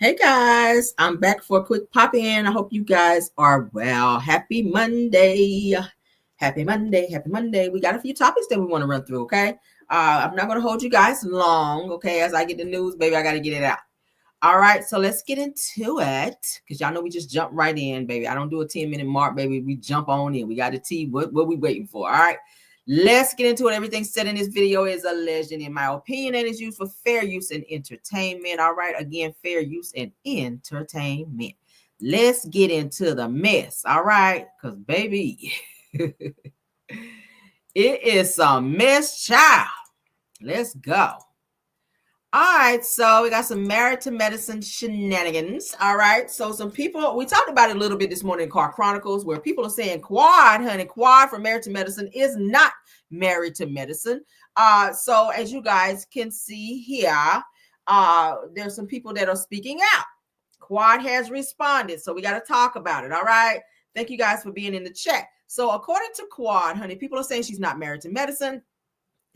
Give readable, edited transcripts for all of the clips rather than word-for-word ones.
Hey guys, I'm back for a quick pop in. I hope you guys are well. Happy Monday. Happy Monday. Happy Monday. We got a few topics that we want to run through, okay? I'm not going to hold you guys long, okay? As I get the news, baby, I got to get it out. All right, so let's get into it because y'all know we just jump right in, baby. I don't do a 10-minute mark, baby. We jump on in. We got to tee what we waiting for, all right? Let's get into it. Everything said in this video is alleged in my opinion and is used for fair use and entertainment. All right. Again, fair use and entertainment. Let's get into the mess. All right. Because, baby, it is some mess, child. Let's go. All right, so we got some married to medicine shenanigans. All right, so some people, we talked about it a little bit this morning in Car Chronicles, where people are saying Quad, honey, Quad from Married to Medicine is not married to medicine. So as you guys can see here, there's some people that are speaking out. Quad has responded, so we got to talk about it. All right, thank you guys for being in the chat. So according to Quad, honey, people are saying she's not married to medicine.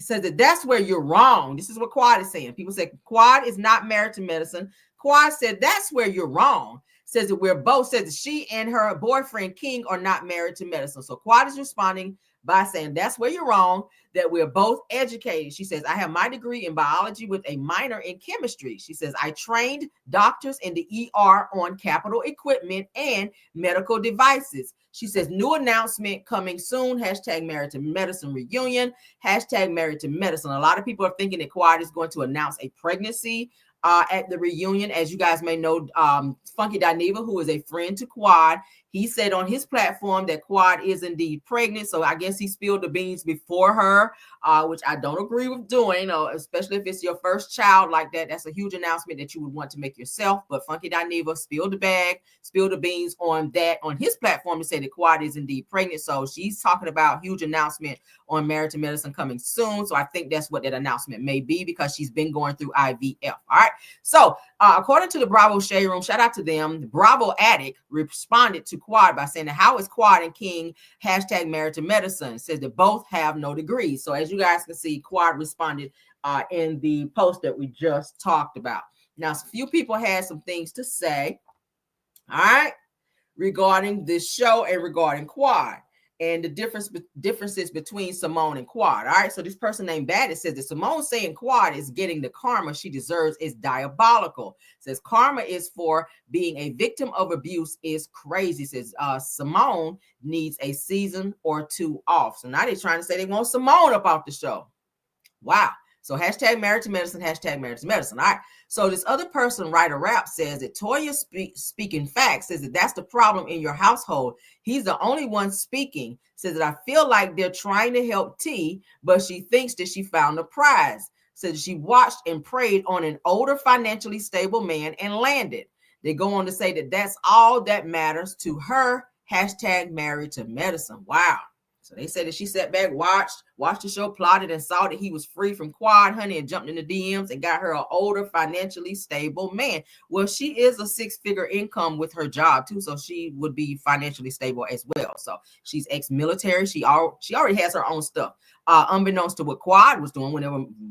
Says that that's where you're wrong. This is what Quad is saying. People say Quad is not married to medicine. Quad said that's where you're wrong. Says that we're both, says that she and her boyfriend King are not married to medicine. So Quad is responding by saying that's where you're wrong, that we're both educated. She says, I have my degree in biology with a minor in chemistry. She says, I trained doctors in the ER on capital equipment and medical devices. She says, new announcement coming soon. Hashtag Married to Medicine reunion. Hashtag Married to Medicine. A lot of people are thinking that Quad is going to announce a pregnancy at the reunion. As you guys may know, Funky Dineva, who is a friend to Quad, he said on his platform that Quad is indeed pregnant. So I guess he spilled the beans before her, which I don't agree with doing, especially if it's your first child like that. That's a huge announcement that you would want to make yourself. But Funky Dineva spilled the beans on that on his platform to say that Quad is indeed pregnant. So she's talking about huge announcement on Married to Medicine coming soon. So I think that's what that announcement may be because she's been going through IVF. All right. So according to the Bravo Shade Room, shout out to them, the Bravo Addict responded to Quad by saying, how is Quad and King hashtag Married to Medicine? Says that both have no degrees. So as you guys can see, Quad responded in the post that we just talked about. Now, a few people had some things to say, all right, regarding this show and regarding Quad and the differences between Simone and Quad. All right, so this person named Baddie says that Simone saying Quad is getting the karma she deserves is diabolical. Says karma is for being a victim of abuse is crazy. Says Simone needs a season or two off. So now they're trying to say they want Simone up off the show. Wow. So hashtag Married to Medicine, hashtag Married to Medicine. All right. So this other person, Writer Rap, says that Toya speaking facts, says that that's the problem in your household. He's the only one speaking. Says that I feel like they're trying to help T, but she thinks that she found a prize. Says she watched and prayed on an older, financially stable man and landed. They go on to say that that's all that matters to her. Hashtag Married to Medicine. Wow. So they said that she sat back, watched the show, plotted, and saw that he was free from Quad, honey, and jumped in the DMs and got her an older, financially stable man. Well, she is a six-figure income with her job, too, so she would be financially stable as well. So she's ex-military. She already has her own stuff. Unbeknownst to what Quad was doing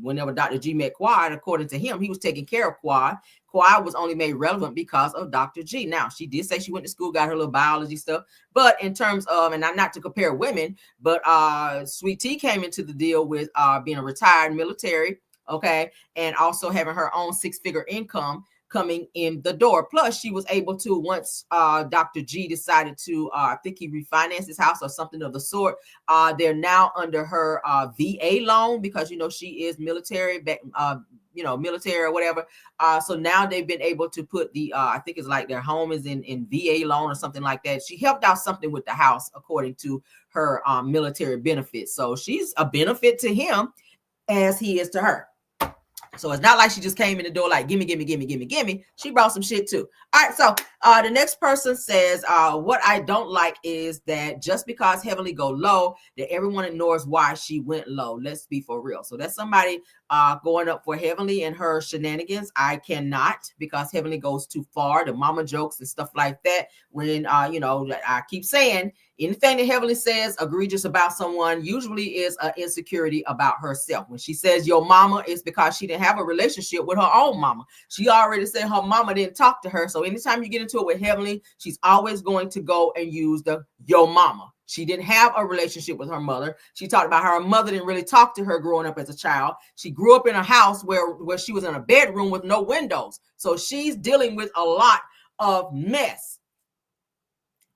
whenever Dr. G met Quad, according to him, he was taking care of Quad. Quad was only made relevant because of Dr. G. Now, she did say she went to school, got her little biology stuff. But in terms of, and not to compare women, but Sweet Tea came into the deal with being a retired military, okay, and also having her own six-figure income coming in the door. Plus, she was able to, once Dr. G decided to, I think he refinanced his house or something of the sort, they're now under her VA loan because, you know, she is military, military or whatever. So now they've been able to put the, I think it's like their home is in VA loan or something like that. She helped out something with the house according to her military benefits. So she's a benefit to him as he is to her. So it's not like she just came in the door like, gimme. She brought some shit too. All right, so The next person says, what I don't like is that just because Heavenly go low, that everyone ignores why she went low. Let's be for real. So that's somebody going up for Heavenly and her shenanigans. I cannot, because Heavenly goes too far. The mama jokes and stuff like that. When, I keep saying, anything that Heavenly says egregious about someone usually is an insecurity about herself. When she says your mama, it's because she didn't have a relationship with her own mama. She already said her mama didn't talk to her. So anytime you get into it with Heavenly, she's always going to go and use the your mama. She didn't have a relationship with her mother. She talked about how her mother didn't really talk to her growing up as a child. She grew up in a house where she was in a bedroom with no windows. So she's dealing with a lot of mess,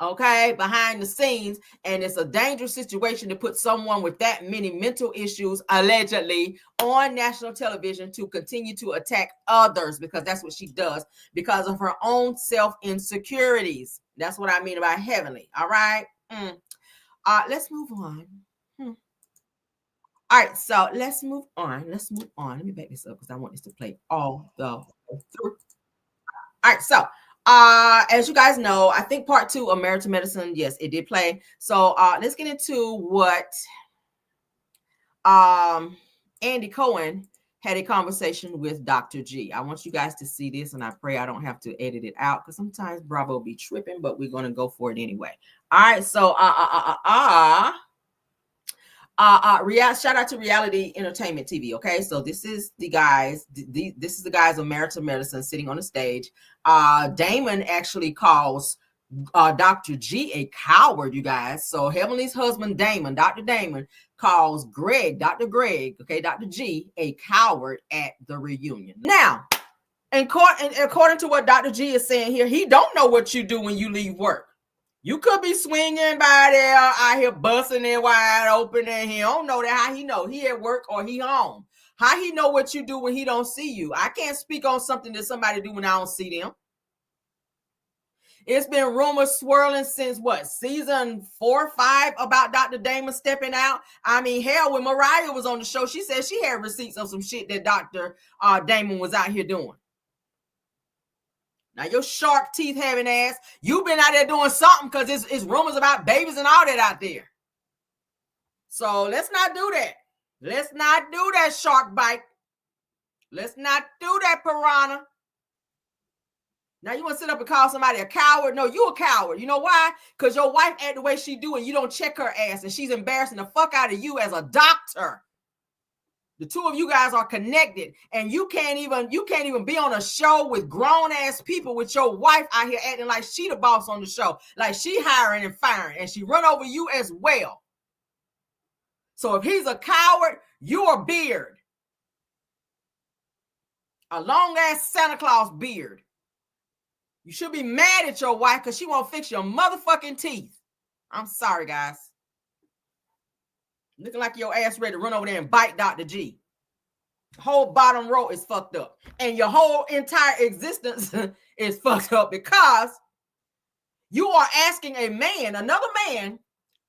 okay, behind the scenes. And it's a dangerous situation to put someone with that many mental issues, allegedly, on national television to continue to attack others, because that's what she does, because of her own self-insecurities. That's what I mean about Heavenly. All right. Let's move on. All right, so let's move on. Let me back this up because I want this to play all the way through. All right, so as you guys know, I think part 2 of Married to Medicine, yes, it did play. So let's get into what Andy Cohen had a conversation with Dr. G. I want you guys to see this, and I pray I don't have to edit it out, because sometimes Bravo be tripping, but we're going to go for it anyway. All right, so shout out to Reality Entertainment TV. Okay, so this is the guys. This is the guys of Married to Medicine sitting on the stage. Damon actually calls Dr. G a coward, you guys. So Heavenly's husband, Damon, Dr. Damon, calls Dr. Greg, okay, Dr. G, a coward at the reunion. Now, according to what Dr. G is saying here, he don't know what you do when you leave work. You could be swinging by there out here busting it wide open, and he don't know that. How he know? He at work or he home? How he know what you do when he don't see you? I can't speak on something that somebody do when I don't see them. It's been rumors swirling since what, season 4 or 5 about Dr. Damon stepping out. I mean, hell, when Mariah was on the show, she said she had receipts of some shit that Dr. Damon was out here doing. Now, your shark teeth having ass, you've been out there doing something, because it's rumors about babies and all that out there. So let's not do that. Let's not do that, shark bite. Let's not do that, piranha. Now you want to sit up and call somebody a coward? No, you a coward. You know why? Because your wife act the way she do, and you don't check her ass, and she's embarrassing the fuck out of you as a doctor. The two of you guys are connected, and you can't even be on a show with grown ass people with your wife out here acting like she the boss on the show, like she hiring and firing, and she run over you as well. So if he's a coward, you a beard, a long ass Santa Claus beard. You should be mad at your wife because she won't fix your motherfucking teeth. I'm sorry, guys. Looking like your ass ready to run over there and bite Dr. G. Whole bottom row is fucked up. And your whole entire existence is fucked up, because you are asking another man,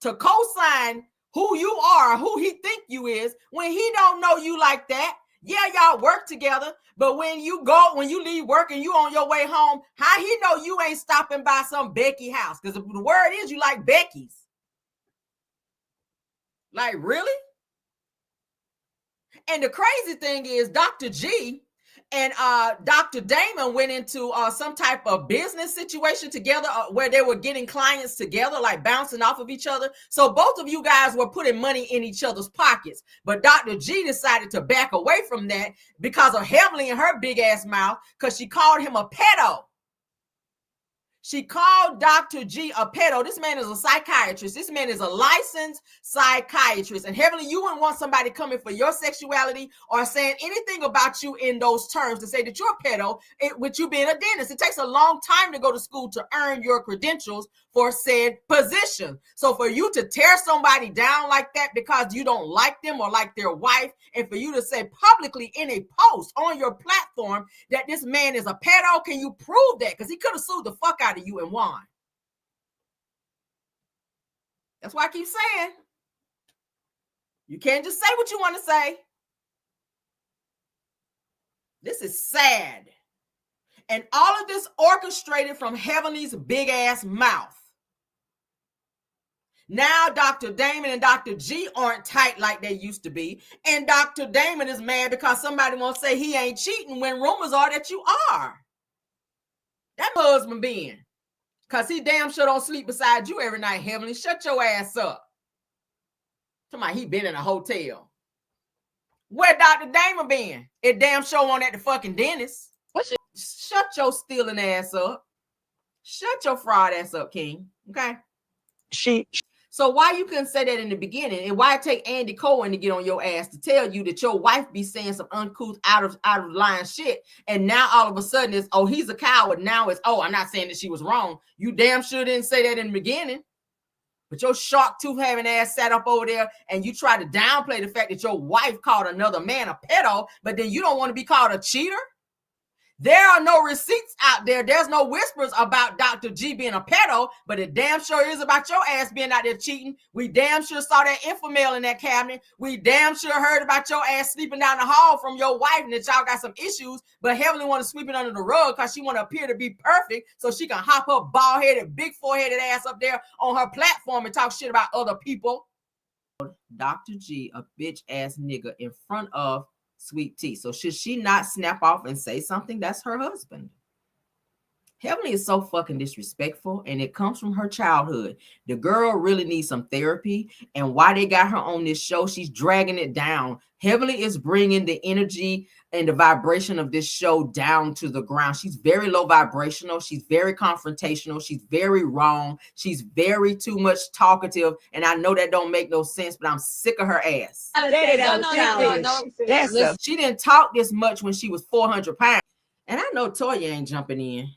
to co-sign who you are, who he think you is, when he don't know you like that. Yeah, y'all work together, but when you leave work and you on your way home, how he know you ain't stopping by some Becky house? Because the word is you like Becky's. Like, really? And the crazy thing is, Dr. G and Dr. Damon went into some type of business situation together, where they were getting clients together, like bouncing off of each other. So both of you guys were putting money in each other's pockets. But Dr. G decided to back away from that because of Heavenly and her big ass mouth, because she called him a pedo. She called Dr. G a pedo. This man is a psychiatrist. This man is a licensed psychiatrist. And Heavenly, you wouldn't want somebody coming for your sexuality or saying anything about you in those terms to say that you're a pedo, with you being a dentist. It takes a long time to go to school to earn your credentials for said position. So for you to tear somebody down like that because you don't like them or like their wife, and for you to say publicly in a post on your platform that this man is a pedo, can you prove that? Because he could have sued the fuck out of you and won. That's why I keep saying, you can't just say what you want to say. This is sad. And all of this orchestrated from Heavenly's big ass mouth. Now Dr. Damon and Dr. G aren't tight like they used to be. And Dr. Damon is mad because somebody won't say he ain't cheating when rumors are that you are. That husband being. Because he damn sure don't sleep beside you every night, Heavenly. Shut your ass up. Somebody, he been in a hotel. Where Dr. Damon been? It damn sure on at the fucking dentist. Shut your stealing ass up. Shut your fraud ass up, King. Okay? So why you couldn't say that in the beginning, and why it take Andy Cohen to get on your ass to tell you that your wife be saying some uncouth out of line shit, and now all of a sudden it's, oh, he's a coward. Now it's, oh, I'm not saying that she was wrong. You damn sure didn't say that in the beginning. But your shark tooth having ass sat up over there, and you try to downplay the fact that your wife called another man a pedo, but then you don't want to be called a cheater. There are no receipts out there. There's no whispers about Dr. G being a pedo, but it damn sure is about your ass being out there cheating. We damn sure saw that infomail in that cabinet. We damn sure heard about your ass sleeping down the hall from your wife and that y'all got some issues, but Heavenly want to sweep it under the rug because she want to appear to be perfect so she can hop her bald-headed, big foreheaded ass up there on her platform and talk shit about other people. Dr. G, a bitch ass nigga in front of Sweet Tea. So should she not snap off and say something? That's her husband. Heavenly is so fucking disrespectful, and it comes from her childhood. The girl really needs some therapy, and why they got her on this show, she's dragging it down. Heavenly is bringing the energy and the vibration of this show down to the ground. She's very low vibrational. She's very confrontational. She's very wrong. She's very too much talkative, and I know that don't make no sense, but I'm sick of her ass. No. She didn't talk this much when she was 400 pounds, and I know Toya ain't jumping in.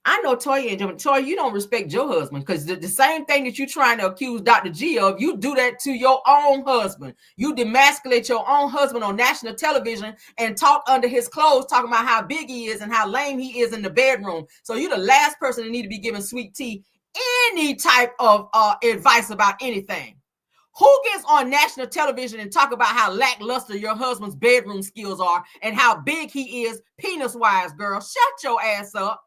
I know Toya ain't jumping. Toya, you don't respect your husband because the same thing that you're trying to accuse Dr. G of, you do that to your own husband. You demasculate your own husband on national television and talk under his clothes, talking about how big he is and how lame he is in the bedroom. So you're the last person that need to be giving Sweet Tea any type of advice about anything. Who gets on national television and talk about how lackluster your husband's bedroom skills are and how big he is penis-wise, girl? Shut your ass up.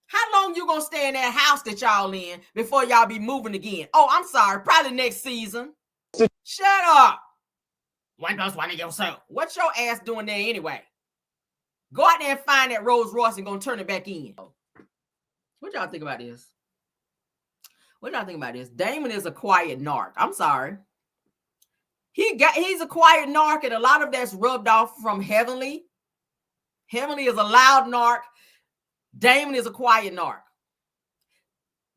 How long you gonna stay in that house that y'all in before y'all be moving again? Oh, I'm sorry, probably next season. Shut up. 1 + 1 yourself. What's your ass doing there anyway? Go out there and find that Rolls Royce and gonna turn it back in. What y'all think about this? Damon is a quiet narc. I'm sorry. He's a quiet narc, and a lot of that's rubbed off from Heavenly. Heavenly is a loud narc. Damon is a quiet narc.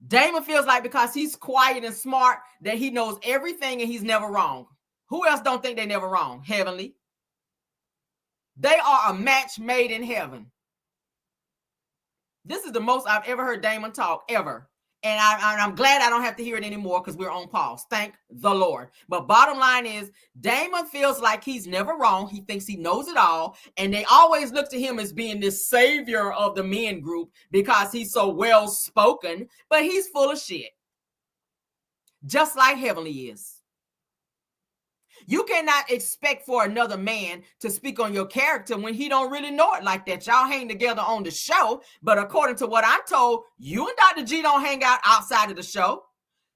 Damon feels like because he's quiet and smart that he knows everything and he's never wrong. Who else don't think they never wrong? Heavenly. They are a match made in heaven. This is the most I've ever heard Damon talk, ever. And I'm glad I don't have to hear it anymore because we're on pause. Thank the Lord. But bottom line is, Damon feels like he's never wrong. He thinks he knows it all. And they always look to him as being this savior of the men group because he's so well spoken. But he's full of shit. Just like Heavenly is. You cannot expect for another man to speak on your character when he don't really know it like that. Y'all hang together on the show, but according to what I'm told, you and Dr. G don't hang out outside of the show.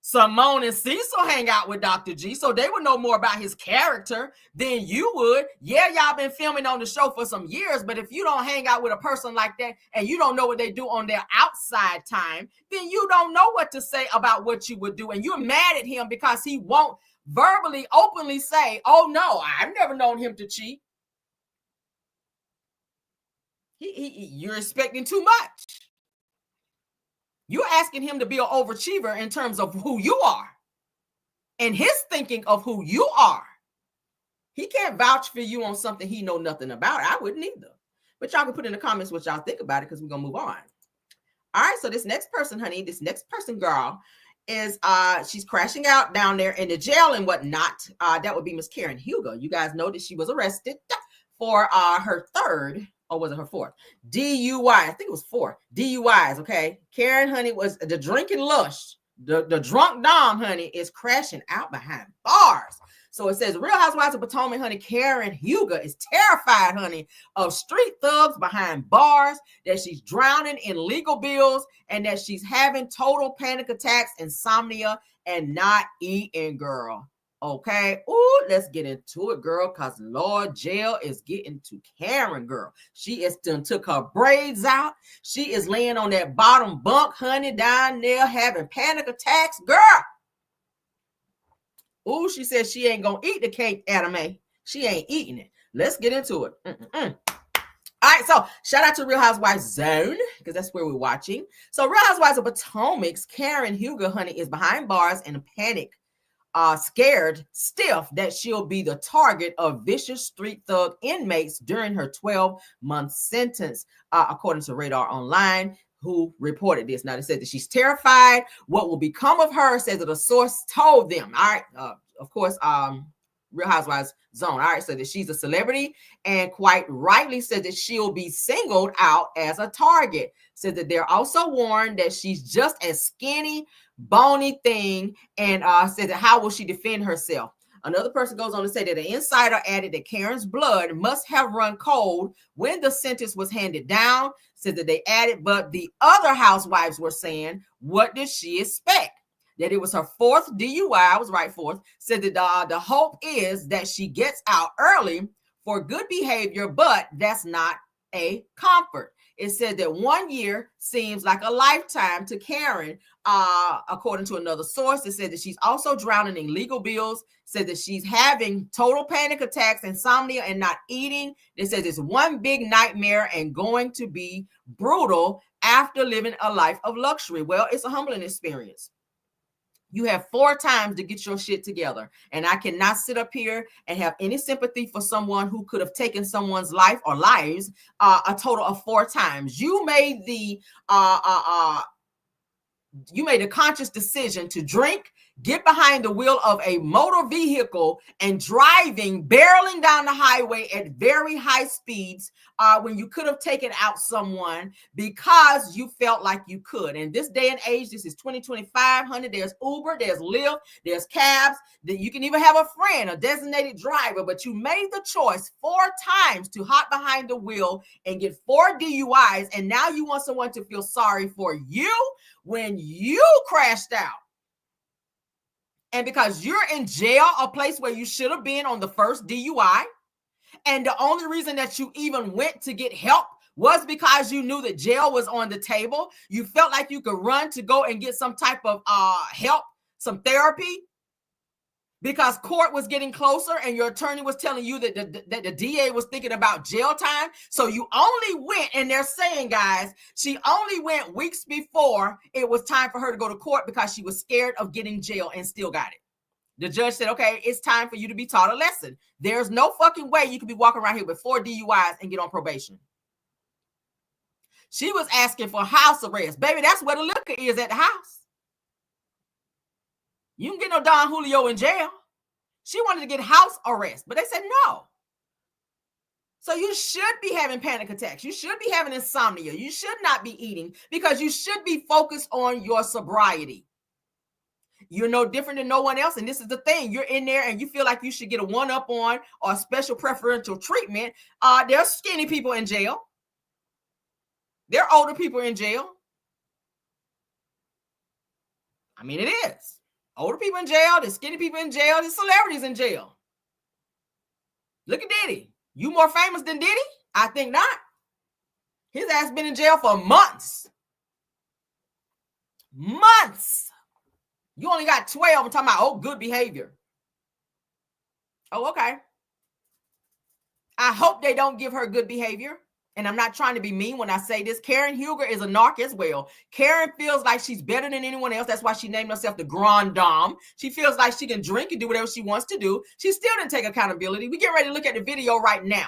Simone and Cecil hang out with Dr. G, so they would know more about his character than you would. Yeah, y'all been filming on the show for some years, but if you don't hang out with a person like that and you don't know what they do on their outside time, then you don't know what to say about what you would do. And you're mad at him because he won't verbally, openly say, oh no, I've never known him to cheat. You're expecting too much. You're asking him to be an overachiever in terms of who you are and his thinking of who you are. He can't vouch for you on something he know nothing about. I wouldn't either. But y'all can put in the comments what y'all think about it because we're going to move on. All right, so this next person, honey, girl, is she's crashing out down there in the jail and whatnot. That would be Miss Karen Hugo. You guys know that she was arrested for her third, or was it her fourth? DUI. I think it was 4 DUIs. Okay, Karen, honey, was the drinking lush. The drunk dom, honey, is crashing out behind bars. So it says Real Housewives of Potomac, honey, Karen Huger is terrified, honey, of street thugs behind bars, that she's drowning in legal bills, and that she's having total panic attacks, insomnia, and not eating, girl. Okay. Ooh, let's get into it, girl, because Lord, jail is getting to Karen, girl. She is done took her braids out. She is laying on that bottom bunk, honey, down there having panic attacks, girl. Ooh, she said she ain't gonna eat the cake, anime. She ain't eating it. Let's get into it. All right, so shout out to Real Housewives Zone, because that's where we're watching. So Real Housewives of Potomac's Karen Huger, honey, is behind bars in a panic, scared stiff that she'll be the target of vicious street thug inmates during her 12-month sentence, according to Radar Online, who reported this. Now, they said that she's terrified what will become of her, says that a source told them. All right, of course, Real Housewives Zone. All right, so that she's a celebrity and quite rightly said that she'll be singled out as a target. Said that they're also warned that she's just a skinny, bony thing, and said that how will she defend herself? Another person goes on to say that an insider added that Karen's blood must have run cold when the sentence was handed down. Said that they added, but the other housewives were saying, what did she expect? That it was her fourth DUI. I was right, fourth. Said that the hope is that she gets out early for good behavior, but that's not a comfort. It said that 1 year seems like a lifetime to Karen, according to another source. It said that she's also drowning in legal bills, said that she's having total panic attacks, insomnia, and not eating. They said it's one big nightmare and going to be brutal after living a life of luxury. Well, it's a humbling experience. You have 4 times to get your shit together. And I cannot sit up here and have any sympathy for someone who could have taken someone's life or lives a total of 4 times. You made the conscious decision to drink, get behind the wheel of a motor vehicle and driving, barreling down the highway at very high speeds when you could have taken out someone because you felt like you could. And this day and age, this is 2025, honey, there's Uber, there's Lyft, there's cabs, that you can even have a friend, a designated driver, but you made the choice 4 times to hop behind the wheel and get 4 DUIs, and now you want someone to feel sorry for you when you crashed out. And because you're in jail, a place where you should have been on the first DUI, and the only reason that you even went to get help was because you knew that jail was on the table. You felt like you could run to go and get some type of help, some therapy, because court was getting closer and your attorney was telling you that the DA was thinking about jail time. So you only went, and they're saying, guys, she only went weeks before it was time for her to go to court because she was scared of getting jail and still got it. The judge said, okay, it's time for you to be taught a lesson. There's no fucking way you could be walking around here with 4 DUIs and get on probation. She was asking for house arrest. Baby, that's where the liquor is, at the house. You can get no Don Julio in jail. She wanted to get house arrest, but they said no. So you should be having panic attacks. You should be having insomnia. You should not be eating because you should be focused on your sobriety. You're no different than no one else. And this is the thing. You're in there and you feel like you should get a one-up on or a special preferential treatment. There's skinny people in jail. There are older people in jail. I mean, it is. Older people in jail, there's skinny people in jail, there's celebrities in jail. Look at Diddy. You more famous than Diddy? I think not. His ass been in jail for months. Months. You only got 12. I'm talking about, oh, good behavior. Oh, okay. I hope they don't give her good behavior. And I'm not trying to be mean when I say this. Karen Huger is a narc as well. Karen feels like she's better than anyone else. That's why she named herself the Grand Dame. She feels like she can drink and do whatever she wants to do. She still didn't take accountability. We get ready to look at the video right now.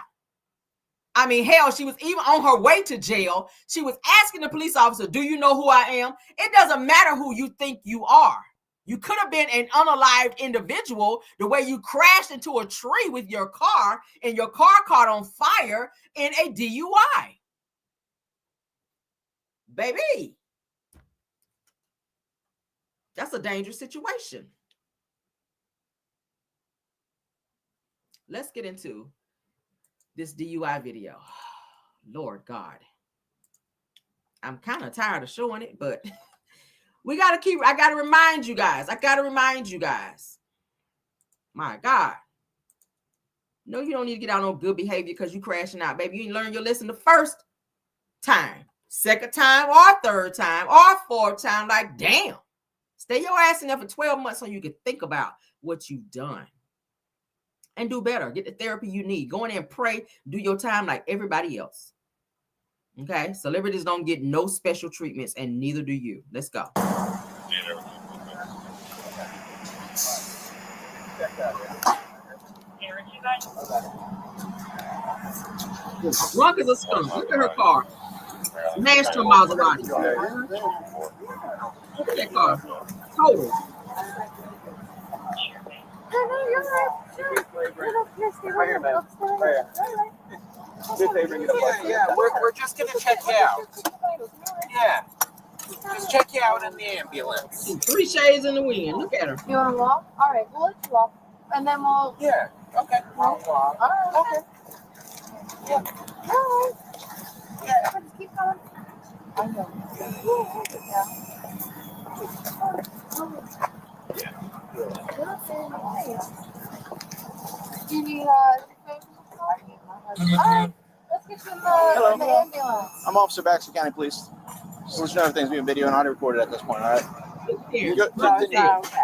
I mean, hell, she was even on her way to jail. She was asking the police officer, do you know who I am? It doesn't matter who you think you are. You could have been an unalived individual the way you crashed into a tree with your car and your car caught on fire in a DUI. Baby, that's a dangerous situation. let's get into this DUI video. Lord God. I'm kind of tired of showing it, but I got to remind you guys. My God. No, you don't need to get out on good behavior because you crashing out, baby. You didn't learn your lesson the first time, second time, or third time, or fourth time. Like, damn. Stay your ass in there for 12 months so you can think about what you've done. And do better. Get the therapy you need. Go in there and pray. Do your time like everybody else. Okay? Celebrities don't get no special treatments, and neither do you. Let's go. Drunk as a skunk. Look at her car. Smashed her Maserati. Look at that car. Total. Yeah, we're just gonna check you out. Yeah, just check you out in the ambulance. 3 shades in the wind. Look at her. You want to walk? All right, we'll let you walk, and then we'll. Yeah. Okay. I'll walk. All right. Okay. Yeah. All right. Yeah. Just keep going. I know. Do you need let's get you in the ambulance. I'm Officer Baxter County Police. Just let you know everything's being video and audio recorded at this point, all right? You go, No, it's not okay.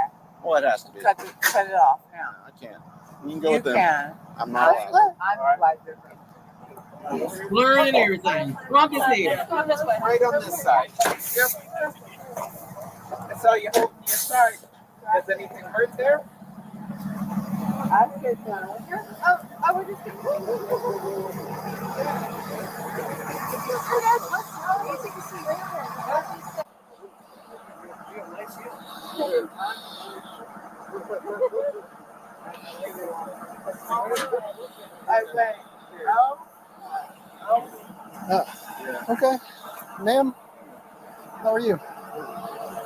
well, it has to be. Cut it off now. I can't. You can go You with them. can. I'm not allowed. Look, I'm like this. Blurring and everything. Drunk as hell. Right on this side. Yep. I saw you holding your side. Does anything hurt there? I'm good now. I was just going to I went, Okay. Ma'am, how are you?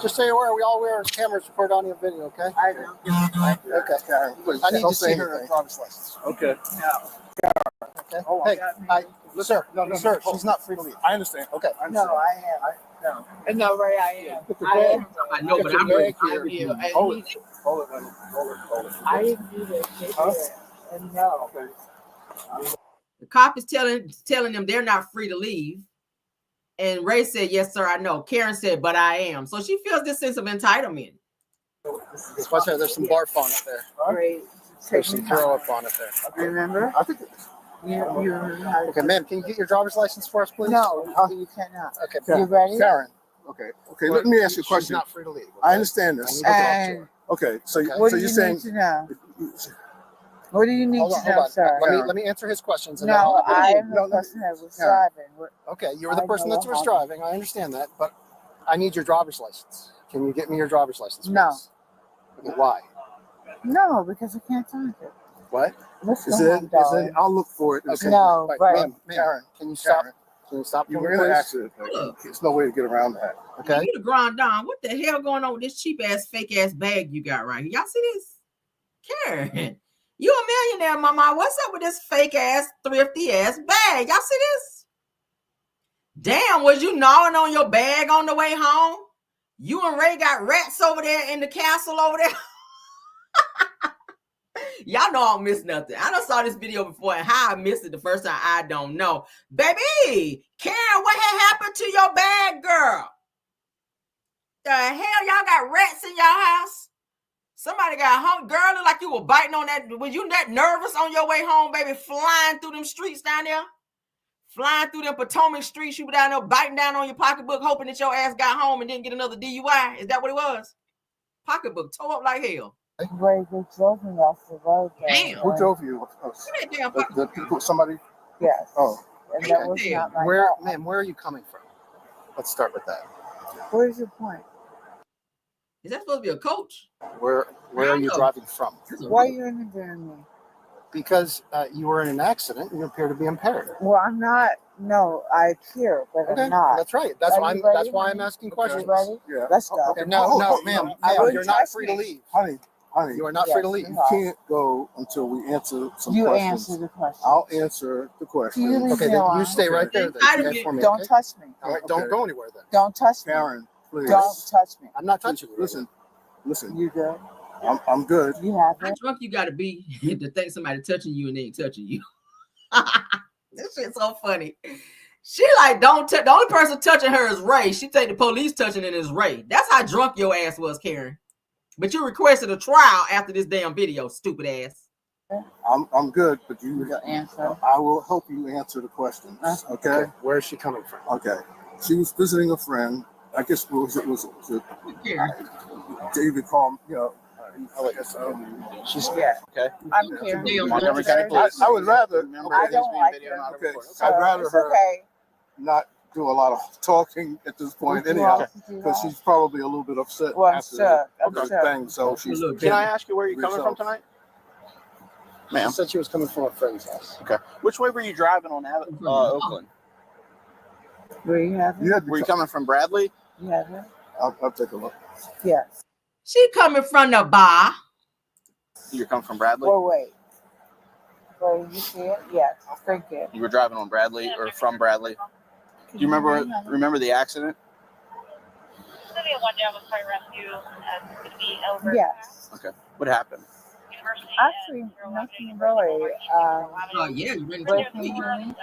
Just so you're aware, we all wear cameras record audio video, okay? I don't give a Okay. I need to see her driver's license. Okay. no. Okay. Hey, sir, sir, she's not free to leave. I understand. Okay. No, I am. No. And no way I am. I am. I know, but I'm ready. I'm you. And Hold he's- it. Hold it, honey. Hold it. I didn't do this. They did it. And no. Okay. The cop is telling them they're not free to leave. And Ray said, yes, sir, I know. Karen said, but I am. So she feels this sense of entitlement. Watch out, there's some barf on it there. Great. There's some throw up on it there. Remember? I think You Okay, ma'am, can you get your driver's license for us, please? No, you cannot. Okay. You ready? Karen. Okay. Let me ask you a She's question. not free to leave. I understand this. And Okay. So what so do you're you saying need to know? What do you need Hold to on, know, hold on. sir? Let me answer his questions. And No, then- I am the No, person that was no. driving. Okay, you were the I person know that was what driving. I understand that, but I need your driver's license. Can you get me your driver's license, please? No. Okay, why? No, because I can't find it. What? Let's is go it? home, darling. I'll look for it. Okay. No, right. Ma'am, Karen, can you stop? Karen, Can you stop? you for were me, in an please? accident. There's no way to get around that. Okay. You the Grand Dame. What the hell going on with this cheap ass, fake ass bag you got right here? Y'all see this? Karen, you a millionaire, mama. What's up with this fake ass, thrifty ass bag? Y'all see this? Damn, was you gnawing on your bag on the way home? You and Ray got rats over there in the castle over there. Y'all know I don't miss nothing. I done saw this video before, and how I missed it the first time, I don't know. Baby, Karen, what had happened to your bag, girl? The hell, y'all got rats in your house? Somebody got home. Girl, look like you were biting on that. Was you that nervous on your way home, baby, flying through them streets down there? Flying through them Potomac streets, you were down there biting down on your pocketbook, hoping that your ass got home and didn't get another DUI. Is that what it was? Pocketbook tore up like hell. Ray, they drove me off the road. Damn. Who drove you? That damn pocketbook. The people, somebody? Yes. Oh. And that was not my Where, fault. ma'am, where are you coming from? Let's start with that. Where's your point? Is that supposed to be a coach? Where are you know. driving from? Why are you interviewing me? Because you were in an accident and you appear to be impaired. Well, I'm not. No, I appear, but Okay, I'm not. that's right. That's Are why you that's ready? why I'm asking You questions. ready? Yeah. Let's go. Okay, no, Oh, ma'am, I ma'am, wouldn't you're not trust free me. to leave. Honey, honey, You are not free to leave. you can't go until we answer some You questions. answer the question. I'll answer the question. You leave Okay, me then alone. you stay right there. Then. Okay. For me, Don't okay? touch me. All right, don't Okay. go anywhere then. Don't touch me. Karen, please. Don't touch me. I'm not touching you. Listen. You good? I'm good. You have How it? drunk you gotta be to think somebody touching you and they ain't touching you? This shit's so funny. She like don't touch. The only person touching her is Ray. She think the police touching it is Ray. That's how drunk your ass was, Karen. But you requested a trial after this damn video, stupid ass. I'm good, but you answer. I will help you answer the questions. Okay? Where is she coming from? Okay. She was visiting a friend. I guess it was Karen. David called, She's Okay. I'm here. Montgomery County Police. I would rather. I don't like it. Okay. So I'd rather it's her okay. not do a lot of talking at this point, Would you anyhow, like to do because that? she's probably a little bit upset Well, I'm after shook. the I'm shook. thing. So she's. Look, Can I ask you where you're coming from tonight? She Ma'am. said she was coming from a friend's house. Okay. Which way were you driving on Oakland? Where you have it? You had Were you to coming from Bradley? You have it? I'll take a look. Yes. She coming from the bar. You're coming from Bradley? Well, wait. Well, you see it? Yes. Drink it. You were driving on Bradley or from Bradley? Do you remember the accident? Yes. Okay. What happened? Actually, nothing really. Oh yeah, you ready Wait, to can you hear me?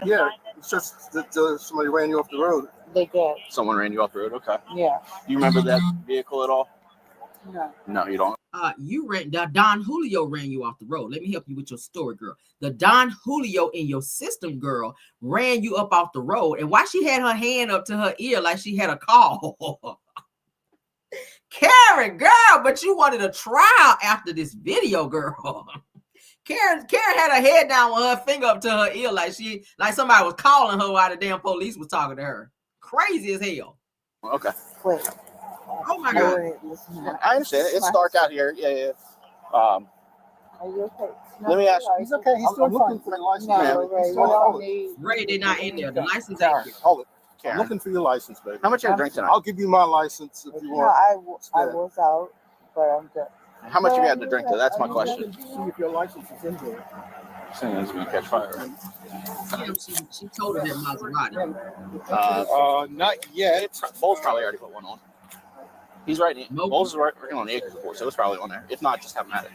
Yeah, it's just that somebody ran you off the road. They did. Someone ran you off the road? Okay. Yeah. Do you remember that vehicle at all? No. No, you don't. You ran the Don Julio ran you off the road. Let me help you with your story, girl. The Don Julio in your system, girl, ran you up off the road. And why she had her hand up to her ear like she had a call? Karen, girl, but you wanted a trial after this video, girl. Karen had her head down with her finger up to her ear like somebody was calling her while the damn police was talking to her. Crazy as hell. Okay. Wait. Oh my God. I understand. It's dark out here. Yeah. Are you okay? Let me ask you. He's okay. He's I'm doing looking fine. for your license. No, ma'am. Ray, we don't need. Ray, they're not in there. The license Karen, ain't here. hold it. I'm Karen, looking for your license, baby. how much you drink tonight? I'll give you my license if you No, want. I was out, but I'm good. How much you had to drink? That's my Are you question. See if your license is in there. Saying it's gonna catch fire. Damn, she told her that Maserati. Not yet. Bowles probably already put one on. He's right. Nope. Bowles is working on the acre report, so it's probably on there. If not, just have him at it.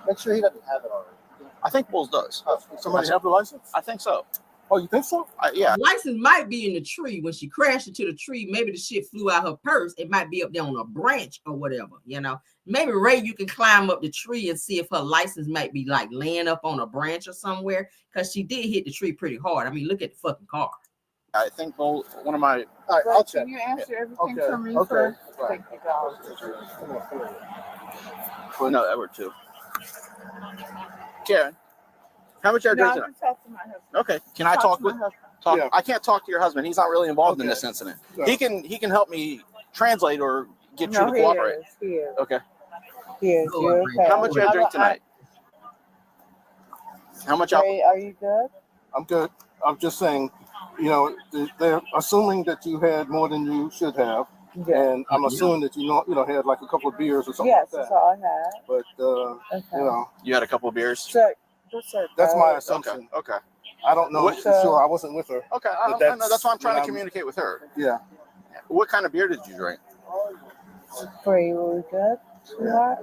Make sure he doesn't have it already. I think Bowles does. Somebody have the license? I think so. Oh, you think so? Yeah. The license might be in the tree. When she crashed into the tree, maybe the shit flew out her purse. It might be up there on a branch or whatever, you know. Maybe, Ray, you can climb up the tree and see if her license might be like laying up on a branch or somewhere, because she did hit the tree pretty hard. I mean, look at the fucking car. I think Bowles, one of my. All right, I'll check. Can you answer everything Okay, for me okay. first? Right. Thank you, God. Well, no, Edward too. Karen, how much are you No, I drinking? can talk to my husband. Okay. Can I talk to with? my husband. Talk. Yeah. I can't talk to your husband. He's not really involved in Okay. this incident. So- He can help me translate or get you No, to he cooperate. is. He is. Okay. He is. Oh, You're Ray. okay. How much you drink tonight? How much alcohol? Ray, are you good? I'm good. I'm just saying, they're assuming that you had more than you should have, and I'm assuming that you had like a couple of beers or something Yes, like that's that. all I had. But Okay. You had a couple of beers. Check. That's it. that's my Okay. assumption. Okay. I don't know What- for sure. I wasn't with her. Okay. I know. That's why I'm trying to communicate with her. Yeah. What kind of beer did you drink? Ray, were we good? Sweetheart?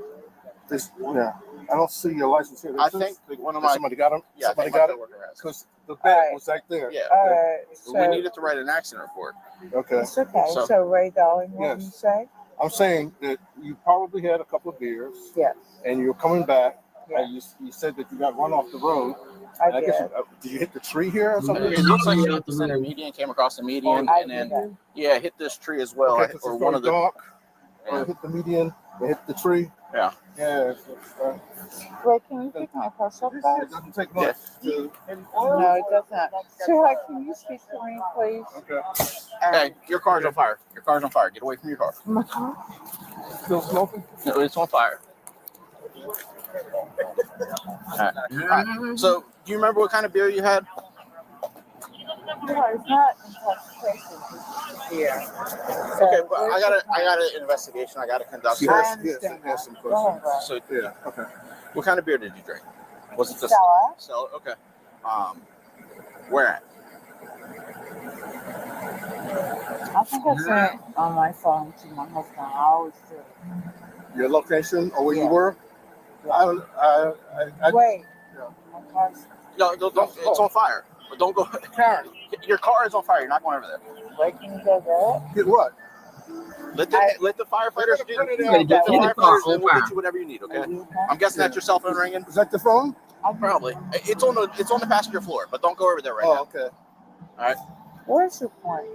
I don't see your license here. I think one of my. Somebody got him. Yeah, I Somebody think my got it. coworker has. Because the All back right. was right there. Yeah. All right. So, We needed to write an accident report. Okay. it's okay. So- So, Ray, darling, what did you Yes. say? I'm saying that you probably had a couple of beers, Yes. and you're coming back. Yeah. And you said that you got run off the road. I guess did. did you hit the tree here or something? It looks like you hit the center median, came across the median, I and did then that. hit this tree as well, Okay, 'cause or it's one of the. dark. Yeah. Hit the median. Hit the tree. Yeah. Yeah. Ray, can you pick my purse up, It guys? doesn't take much. To, No, it doesn't. Sweetheart, can you speak to me, please? okay. Hey, your car's on fire. Your car's on fire. Get away from your car. My car? Still smoking? No, it's on fire. All right. So, do you remember what kind of beer you had? No, it's not intoxication. It's fear. So Okay, but I got an investigation. I got to conduct. Yes, I yes, understand ask some that. Go ahead, questions. Rob. So, Yeah, okay. what kind of beer did you drink? Was it the Stella? Stella? Okay. Where at? I think I sent it on my phone to my husband. I always do. Your location or where you Yeah. were? Wait. Yeah. My car's No, don't. It's on fire. But don't go. Karen, Your car is on fire. You're not going over there. wait, can you go get it? get what? Let the firefighters do. Put it You better in. get The in the car firefighters, on and we'll fire. get you whatever you need. Okay. Okay. I'm guessing that's your cell phone ringing. Is that the phone? Probably. It's on the passenger floor, but don't go over there right Oh, okay. now. What's your point?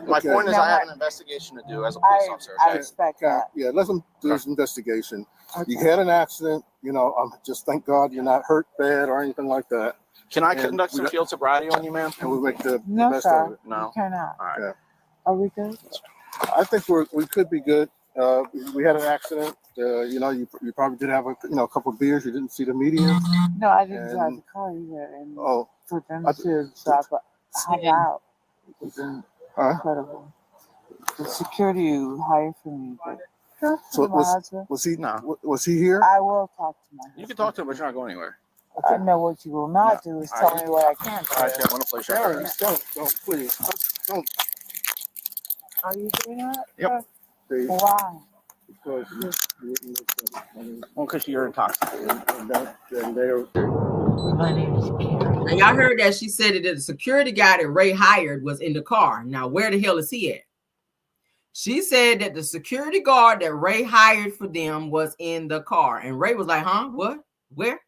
My Okay. point is, No, I have an investigation to do as a police officer. I Okay? respect Karen, that. yeah, let them do this investigation. Okay. You had an accident, just thank God you're not hurt bad or anything like that. Can I And conduct we some got- field sobriety on you, ma'am? And we make the No, best sir. of it. No. You cannot. All right. Yeah. Are we good? I think we could be good. We had an accident. You probably did have a couple of beers. You didn't see the media. No, I didn't drive And- the car either. And Oh, for them I- to drop hang out was huh? incredible. The security you hired for me, but talk to So my husband. was he? No. Was he here? I will talk to my husband. You can talk to him, but you're not going anywhere. I know what you will not do is tell me what I can't All right, do. Tim, I'm gonna place you. Karen, don't, please, don't. Are you doing that? Yep. Please, Why? because Well, because you're intoxicated. and they're. My name is Karen. Now y'all heard that she said that the security guy that Ray hired was in the car. Now where the hell is he at? She said that the security guard that Ray hired for them was in the car, and Ray was like, "Huh? What? Where?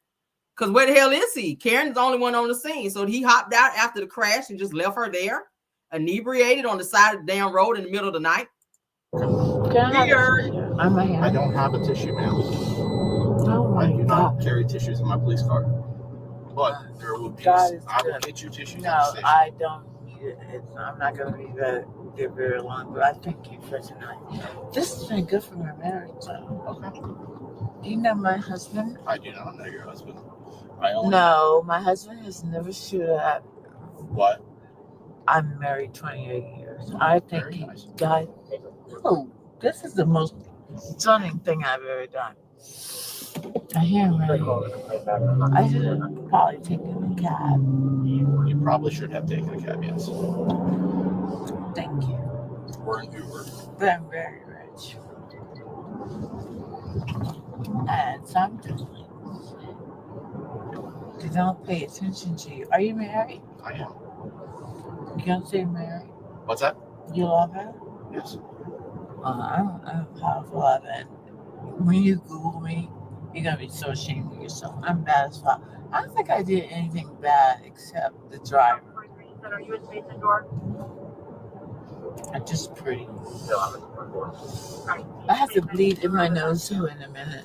Because where the hell is he? Karen's the only one on the scene, so he hopped out after the crash and just left her there, inebriated on the side of the damn road in the middle of the night." Can I Weird. I'm a hand. I don't have a tissue, ma'am. Oh I my do God. not carry tissues in my police car. But there will be. God is I will good. get you tissues. No, at the station. I don't need it. I'm not going to be very long, but I thank you for tonight. This has been good for my marriage. Okay. Do you know my husband? I do not know your husband. I only No, my husband has never shoot at. What? I'm married 28 years. I think Very he nice. died. Oh, this is the most stunning thing I've ever done. I hear him right. I should have probably taken a cab. You probably should have taken a cab, yes. Thank you. Or an Uber. But I'm very rich. And sometimes they don't pay attention to you. Are you married? I am. You don't say married? What's that? You love her? Yes. I'm a powerful love, and when you Google me, you're gonna be so ashamed of yourself. I'm bad as fuck. I don't think I did anything bad except the driver. Are you in Mason door? I'm just pretty. I have to bleed in my nose too in a minute.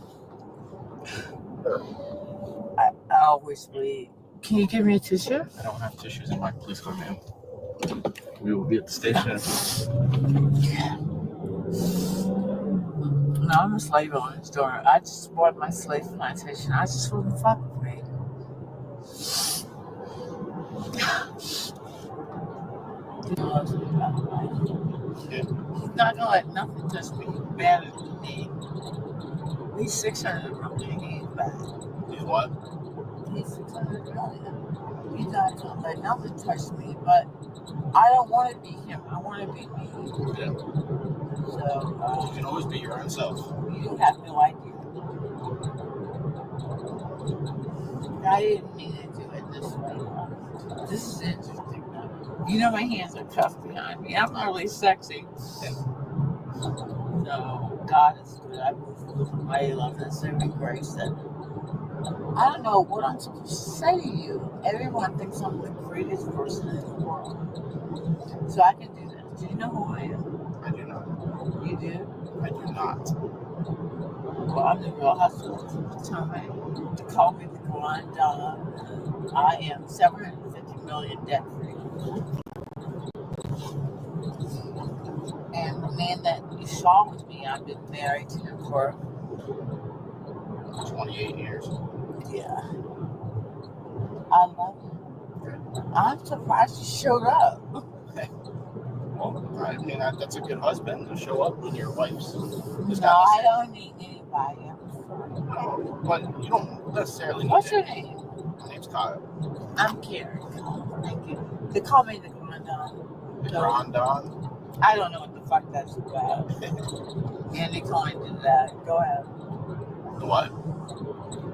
I always bleed. Can you give me a tissue? I don't have tissues in my police car, ma'am. We will be at the station. No, I'm a slave on this door. I just bought my slave plantation. I just wouldn't fuck with me. He loves me, by the way. He's not gonna let nothing touch me better than me. He's 600 million. He's bad. He's what? He's 600 million. He's not gonna let nothing touch me, but I don't want to be him. I want to be me. Yeah. So, You can always be your own self. you have no idea. I didn't mean to do it this way. This is interesting. You know, my hands are cuffed behind me. I'm not really sexy. No, God is good. I move with mighty love and saving grace. And I don't know what I'm supposed to say to you. Everyone thinks I'm the greatest person in the world. So I can do this. Do you know who I am? I do not. You do? I do not. Well, I'm the real hustler. Tell me to call me the Grand Dollar. I am 750 million debt free. And the man that you saw with me, I've been married to him for 28 years. yeah. I love him. I'm surprised you showed up. Well, I mean, that's a good husband to show up when your wife's. No, I don't need anybody. No, but you don't necessarily need What's it. your name? My name's Kyle. I'm Karen. Thank you. They call me the Grandon. The Grandon. I don't know what the fuck that's about. Andy Cohen did that. Go ahead. The what?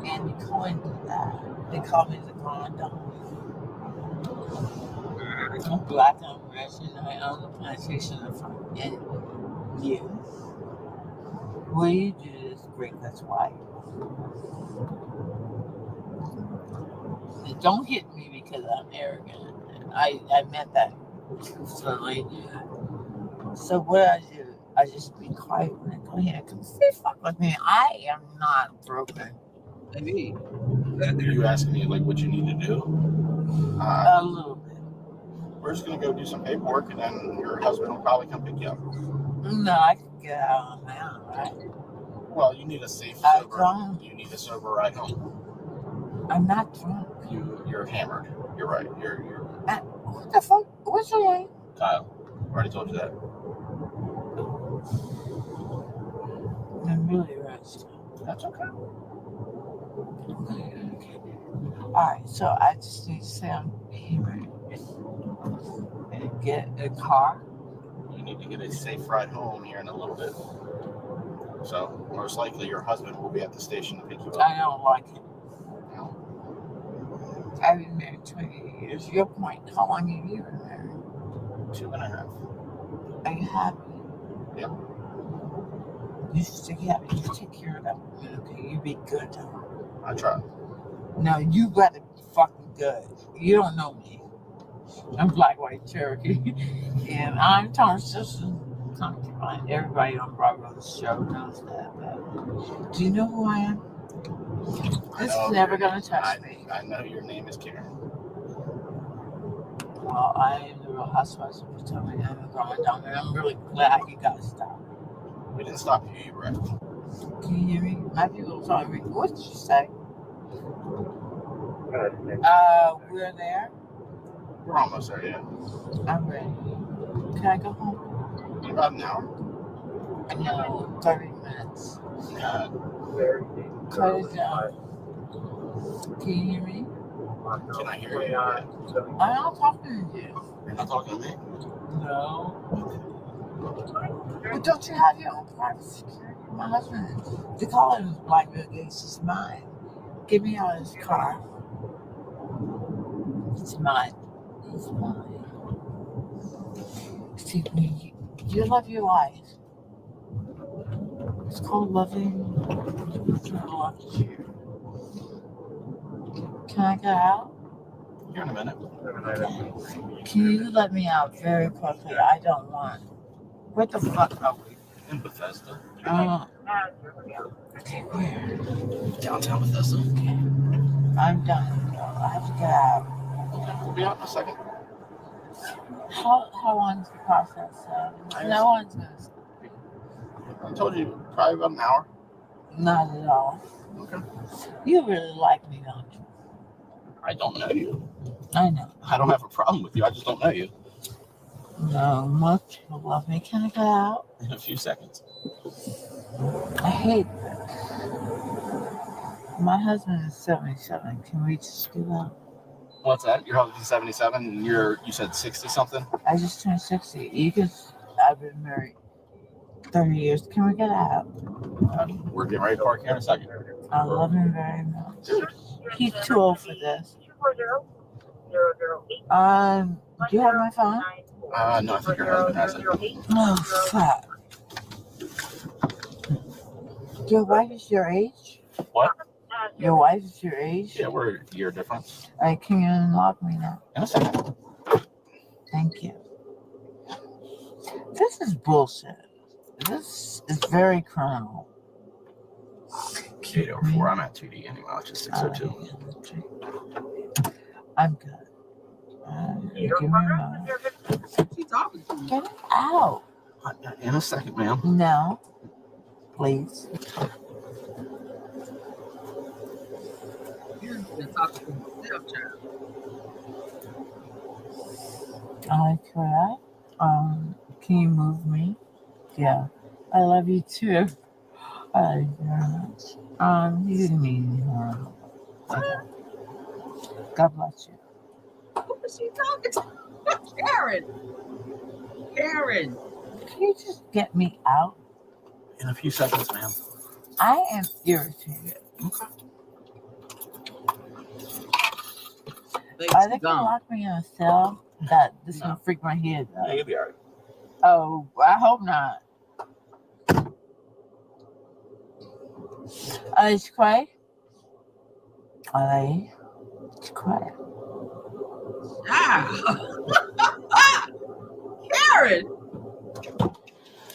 Andy Cohen did that. They call me the Grandon. I'm black, I'm rich, and I own the plantation of and you. What you do is great, that's why. And don't hit me because I'm arrogant. I meant that truthfully. So what I do, I just be quiet when I go here. Because they fuck with me. I am not broken. Maybe. Are you asking me like what you need to do? A little bit. We're just gonna go do some paperwork, and then your husband will probably come pick you up. No, I can get out on my own, right? Well, you need a safe I sober. don't. You need a sober ride home. I'm not drunk. You're hammered. You're right. You're What the fuck? What's your name? Kyle. Already told you that. I'm really rich. That's okay. Okay. Alright, so I just need to say I'm hammered and get a car. You need to get a safe ride home here in a little bit. So most likely your husband will be at the station to pick you up. I don't like it. I've been married 20 years. Your point, how long have you been married? 2.5. Are you happy? Yep. You should stay happy. You take care of that woman, okay? You be good to her. I try. No, you gotta be fucking good. You don't know me. I'm Black White Cherokee. And I'm Tom's sister. Everybody on Bravo's show knows that. But do you know who I am? This is never gonna touch me. I know your name is Karen. Well, I am the Real Housewives of Potomac. I'm going down there. I'm really glad you guys stopped. We didn't stop you, you right? Can you hear me? My people told me. What did you say? We're there. We're almost there, yeah. I'm ready. Can I go home? In about an hour. No, 30 minutes. Yeah. Cut it down. Can you hear me? Can I hear you? Yeah. I'm not talking to you. You're not talking to me? No. But don't you have your own private security? My husband, they call him Black Bill Gates. It's mine. Get me out of his car. It's mine. It's mine. See, you love your wife. It's called loving. Can I get out? Here in a minute. Can you let me out very quickly? I don't want. Where the fuck are we? In Bethesda. Okay, where? Downtown Bethesda. Okay. I'm done. I have to get out. Okay, we'll be out in a second. How long is the process? No one's gonna stop. I told you, probably about an hour. Not at all. Okay. You really like me, don't you? I don't know you. I know. I don't have a problem with you. I just don't know you. No, most people love me. Can I get out? In a few seconds. I hate this. My husband is 77. Can we just get out? What's that? Your husband's 77 and you said 60 something? I just turned 60. I've been married 30 years. Can we get out? We're getting ready to park here in a second. I love him very much. He's too old for this. Do you have my phone? No, I think your husband has it. Oh, fuck. Your wife is your age? What? Your wife is your age? Yeah, we're a year difference. All right, can you unlock me now? In a second. Thank you. This is bullshit. This is very criminal. 804. I'm at 2D anyway. It's just 602. I'm good. Give me a moment. She's talking to you. Get it out. In a second, ma'am. No. Please. You've been talking to yourself, child. Cry. Can you move me? Yeah. I love you too. I love you very much. You didn't mean any harm. Okay. God bless you. Who is she talking to? Karen. Karen. Can you just get me out? In a few seconds, ma'am. I am irritated. Okay. Are they gonna lock me in a cell? That this gonna freak my head out. Yeah, you'll be alright. Oh, I hope not. It's quiet. It's quiet. Ah. Karen.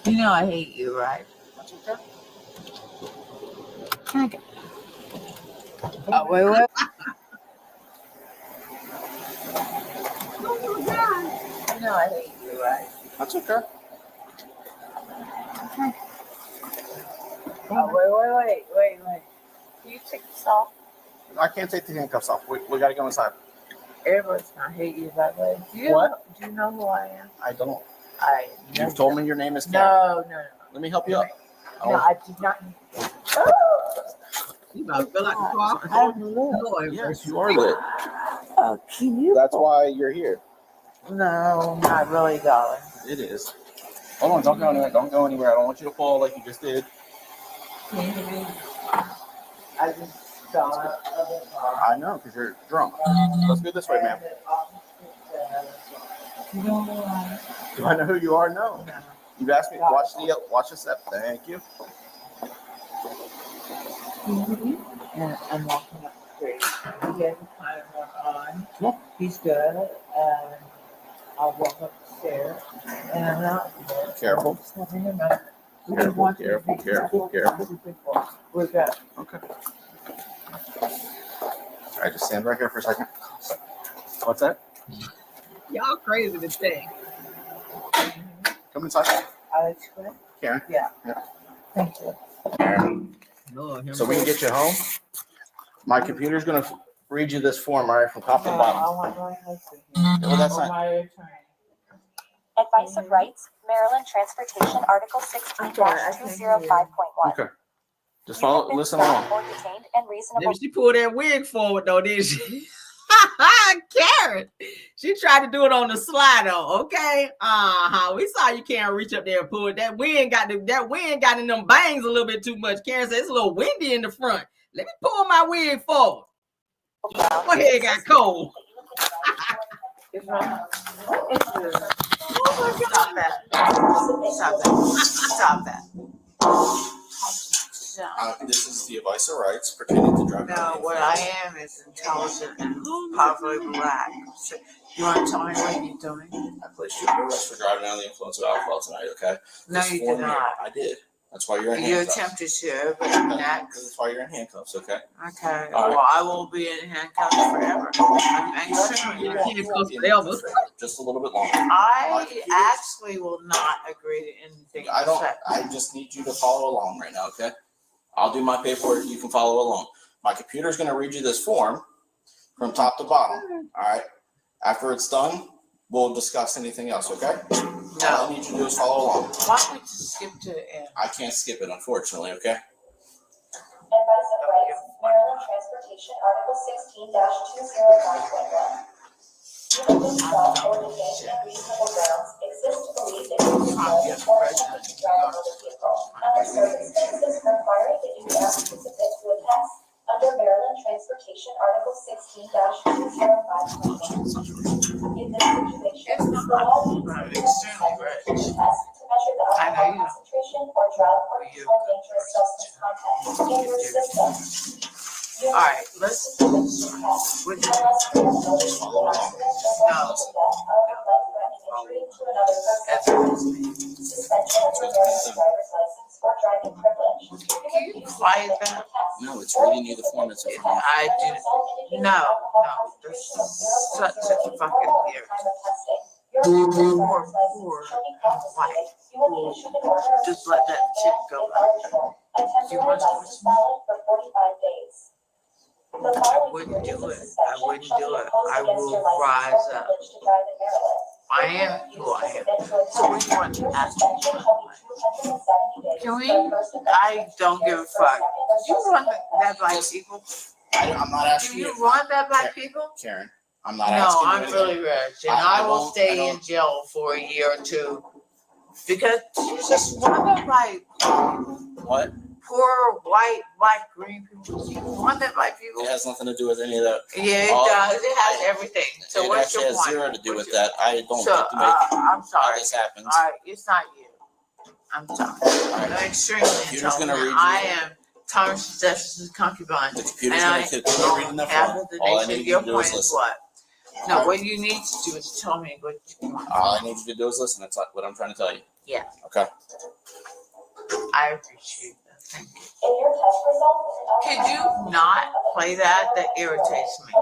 You know I hate you, right? Can I get? Oh, wait. Oh my God. You know I hate you, right? That's okay. Oh, wait. Can you take this off? I can't take the handcuffs off. We gotta go inside. Everybody's gonna hate you that way. Do you know who I am? I don't. You've told me your name is Karen. No. Let me help you up. No, I did not. You about to feel like a car. I'm lit. Yes, you are lit. Can you? That's why you're here. No, not really, darling. It is. Hold on, don't go anywhere. Don't go anywhere. I don't want you to fall like you just did. Can you hear me? I just saw it. I know, because you're drunk. Let's go this way, ma'am. You know who I am? Do I know who you are? No. You've asked me. Watch the step. Thank you. And I'm walking up the street. He has a timer on. Yeah. He's good. And I'll walk up the stairs. And I'm not there. Careful. Careful. We're good. Okay. All right, just stand right here for a second. What's that? Y'all crazy today. Come inside. Alex, Karen. Yeah. Thank you. Lord, So we can get you home. My computer's gonna read you this form, all right, from top to I bottom. want my husband here. Well, that's not. My attorney. Advice of Rights, Maryland Transportation, Article 16-205.1. Okay. Just follow. Listen along. Or detained and reasonable. maybe she pulled that wig forward though, didn't she? Karen, she tried to do it on the slide though. Okay, we saw you can't reach up there and pull it. That wind got in them bangs a little bit too much. Karen said it's a little windy in the front. Let me pull my wig forward. My head got cold. Stop that. This is the advice of rights pertaining to driving. No, what I am is intelligent and powerfully black. So you want to tell me what you're doing? I placed you under arrest for driving under the influence of alcohol tonight, okay? No, you did not. I did. That's why you're in You handcuffs. attempted to, but next. That's why you're in handcuffs, okay? Okay. All right. Well, I will be in handcuffs forever. I'm extremely Just a little bit longer. I actually will not agree to anything you say. I just need you to follow along right now, okay? I'll do my paperwork. You can follow along. My computer's going to read you this form from top to bottom. All right. After it's done, we'll discuss anything else, okay? No. All I need you to do is follow along. Why don't we just skip to the end? I can't skip it, unfortunately, okay? Advice of Rights, Maryland Transportation, Article 16-205.1. You have been stopped or detained on reasonable grounds exist to believe that you are or attempting to drive another vehicle under circumstances requiring that you participate to a test under Maryland Transportation Article 16-205.1. In this situation, the law means that you must take a test to measure the alcohol concentration or drug or controlled dangerous substance content in your system. All right, let's. With quiet that? No, it's reading you the form that's in front of I do. No. This is such a fucking irritant. Poor white. Just let that shit go out. You must I wouldn't do it. I will rise up. I am who I am. So what do you want to ask me? Can we? I don't give a fuck. Do you want that by people? I'm not Do asking you you. want that by people? Karen, I'm not No, asking I'm you. really rich, and I will stay in jail for a year or two because you just want that by What? poor white, black, green people. You want that by people? It has nothing to do with any of that. Yeah, it does. It has everything. So it what's actually your has point? zero to do with that. I don't So, think to make I'm how sorry. this happens. All right, it's not you. I'm sorry. I'm extremely Computer's gonna intelligent. read you. I am Thomas Jefferson's concubine. The computer's And gonna continue reading the half form. of the All I nation. need Your you to do point is is listen. what? No, what you need to do is tell me what you want. All I need you to do is listen. That's what I'm trying to tell you. Yeah. Okay. I appreciate that. Thank you. In your test results, Could you not play that? That irritates me.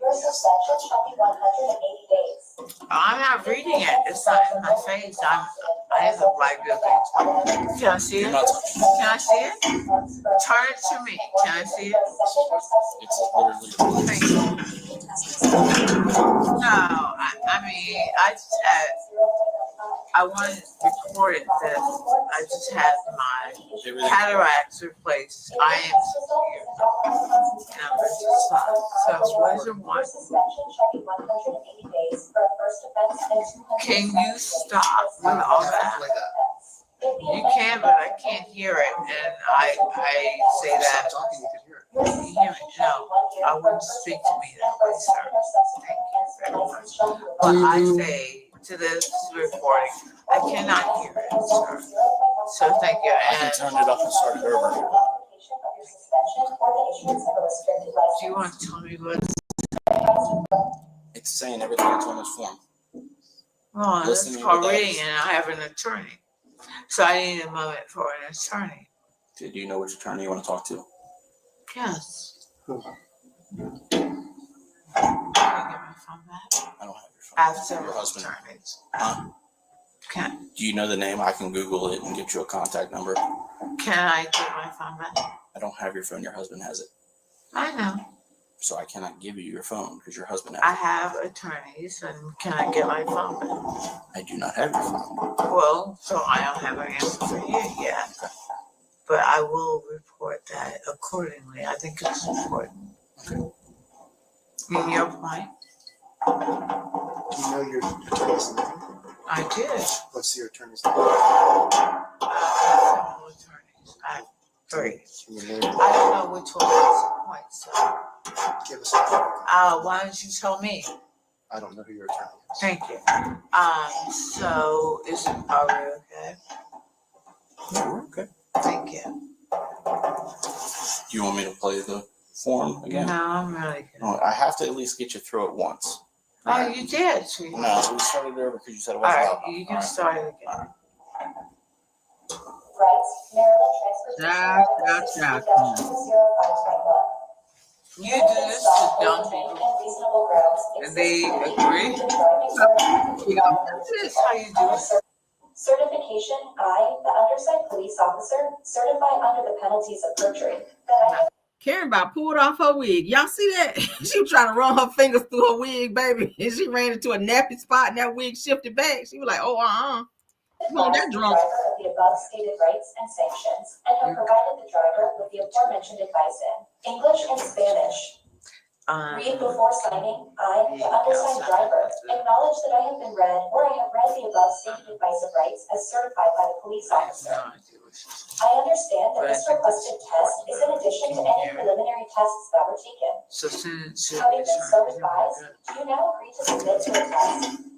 Your suspension shall be 180 days. I'm not reading it. It's not in my face. I have a black building. Can I see it? Can I see it? Turn it to me. Can I see it? It's literally. Thank you. No, I mean, I want to record it that I just had my cataracts replaced. I am severe. And I'm ready to stop. So what is your one? Can you stop with all that? You can, but I can't hear it. And I say that. Can you hear me? No, I wouldn't speak to me that way, sir. Thank you very much. But I say to this recording, I cannot hear it, sir. So thank you. I can turn it up and start it over. Do you want to tell me what? It's saying everything that's on this form. Well, Listen that's to called what that reading, is. and I have an attorney. So I need a moment for an attorney. Do you know which attorney you want to talk to? Yes. Can I get my phone back? I don't have your phone. I have several Your husband. attorneys. Huh? Can Do you know the name? I can Google it and get you a contact number. I get my phone back? I don't have your phone. Your husband has it. I know. So I cannot give you your phone because your husband I has have attorneys, and can I get my phone back? it. I do not have your phone. Well, so I don't have an answer for you yet. But I will report that accordingly. I think it's important. Okay. In your point? Do you know your attorney's name? I did. What's your attorney's name? I have several attorneys. I have 3. Can you name I don't know which one is the point, so. Give us a name. Why don't you tell me? I don't know who your attorney is. Thank you. So are we okay? Yeah, we're okay. Thank you. Do you want me to play the form again? No, I'm really good. No, I have to at least get you through it once. Oh, you did, sweetie. No, we started it over because you said it All wasn't right, loud enough. you can start it again. Rights, Maryland Transportation. You do this to dumb people, and they agree. This is how you do it. Certification, I, the undersigned police officer, certify under the penalties of perjury that I Karen about pulled off her wig. Y'all see that? She was trying to run her fingers through her wig, baby. And she ran into a nappy spot and that wig shifted back. She was like, oh, Come on, that drunk. driver of the above stated rights and sanctions and have provided the driver with the aforementioned advice in English and Spanish. Read before signing, I, the undersigned driver, acknowledge that I have been read or I have read the above stated advice of rights as certified by the police I have officer. no idea what she's saying. I understand that this requested test is in addition to any preliminary tests that were taken. So since Having been so advised, do you now agree to submit to a test?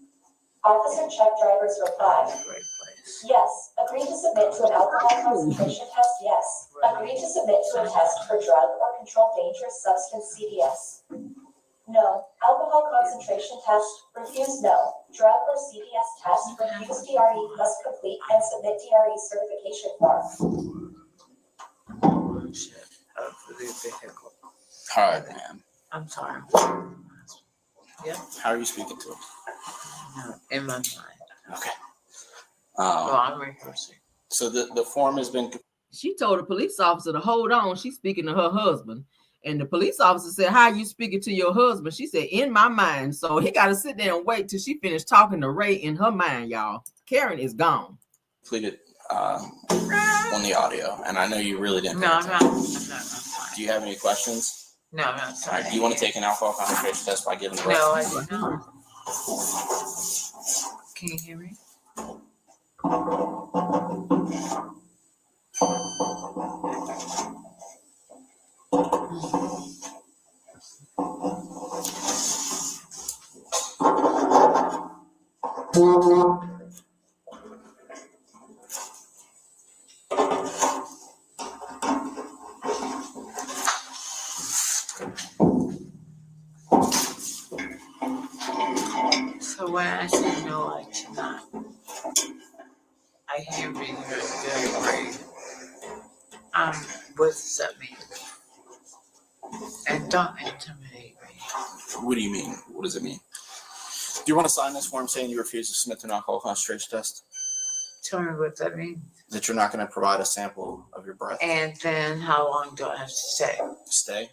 Officer check driver's reply. great place. Yes. Agree to submit to an alcohol concentration test? Yes. Agree to submit to a test for drug or controlled dangerous substance CDS? No. Alcohol concentration test? Refuse no. Drug or CDS test? Refuse DRE must complete and submit DRE certification form. Oh, shit. For the vehicle. All right, ma'am. I'm sorry. Yep. How are you speaking to him? No, in my mind. Okay. Well, I'm rehearsing. So the form has been. She told the police officer to hold on. She's speaking to her husband. And the police officer said, "How are you speaking to your husband?" She said, "In my mind." So he got to sit there and wait till she finished talking to Ray in her mind, y'all. Karen is gone. Completed on the audio, and I know you really didn't. No, I'm not. Do you have any questions? No, I'm not. All right. Do you want to take an alcohol concentration test by giving the No, rest? I do not. Can you hear me? So when I say no, I cannot. I hear being very brave. What does that mean? And don't intimidate me. What do you mean? What does it mean? Do you want to sign this form saying you refuse to submit to an alcohol concentration test? Tell me what that means. That you're not going to provide a sample of your breath. And then how long do I have to stay? Stay?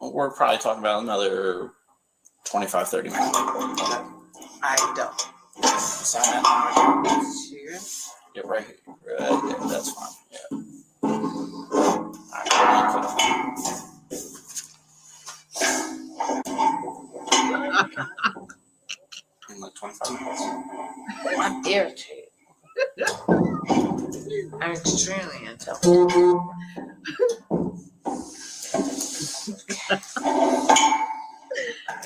We're probably talking about another 25, 30 minutes. I don't. Sign that. Here? Yeah, right here. Yeah, that's fine. Yeah. All right. In like 25 minutes. I'm irritated. I'm extremely intelligent.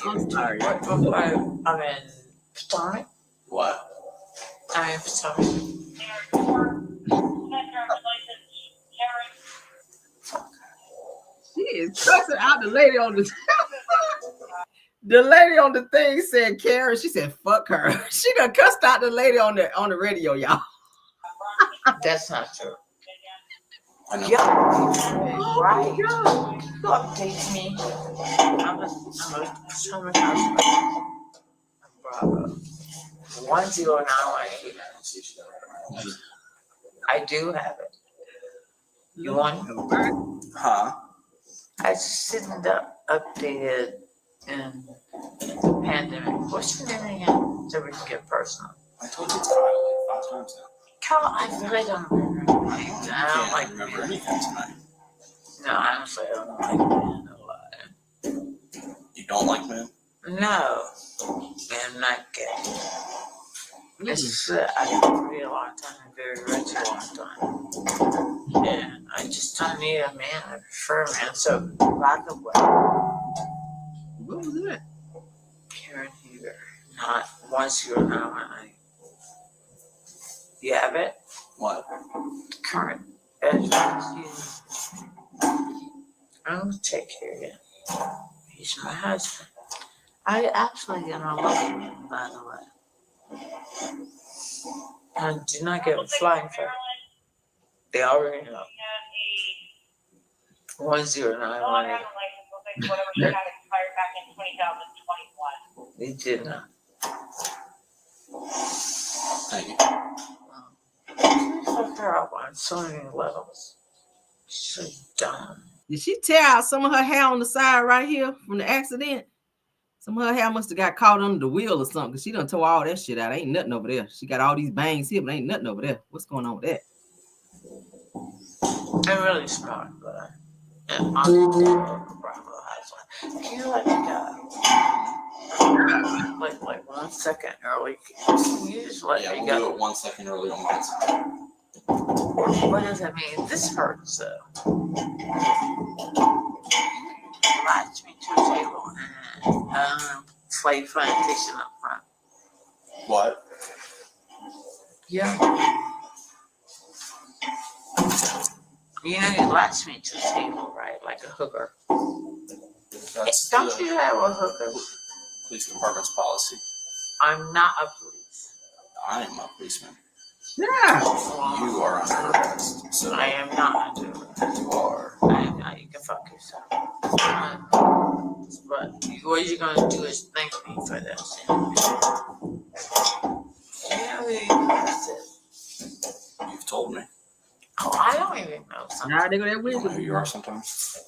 I'm sorry. I'm in Potomac. What? I'm in Potomac. She is cussing out the lady on the the lady on the thing said Karen. She said fuck her. She done cussed out the lady on the radio, y'all. That's not true. I know. Yeah, right. You update me. I'm a Potomac husband. Bravo. 10918. I do have it. You want? Huh? I just didn't update it in the pandemic. What's your name again? So we can get personal. I told you it's Kyle like 5 times now. Kyle, I really don't remember. I don't like remember anything tonight. No, honestly, I don't like men a lot. You don't like men? No, I'm not gay. It's just that I've been free a long time and very rich a long time. And I just don't need a man. I prefer a man. So, by the way, What was that? Karen Huger, not 10918. You have it? What? Current address. I'm gonna take care of you. He's my husband. I actually gonna love him, by the way. And do not get a flying for. They already know. 10918. They did not. Thank you. Fuck her up on so many levels. So dumb. Did she tear out some of her hair on the side right here from the accident? Some of her hair must have got caught under the wheel or something, because she done tore all that shit out. Ain't nothing over there. She got all these bangs here, but ain't nothing over there. What's going on with that? I'm really smart, but I'm Bravo housewife. Can you let me go? Like 1 second early. Can you just let Yeah, me we'll go? do it 1 second early on my side. What does that mean? This hurts though. Latch me to a table and play plantation up front. What? Yeah. You know, you latch me to a table, right? Like a hooker. That's Don't the you have a hooker? police department's policy. I'm not a police. I am a policeman. Yeah. You are under arrest. So I am not under arrest. you are. I am not. You can fuck yourself. But what you're gonna do is thank me for this. You know who you arrested? You've told me. Oh, I don't even know something. Nah, they go that You don't know who way. you are sometimes.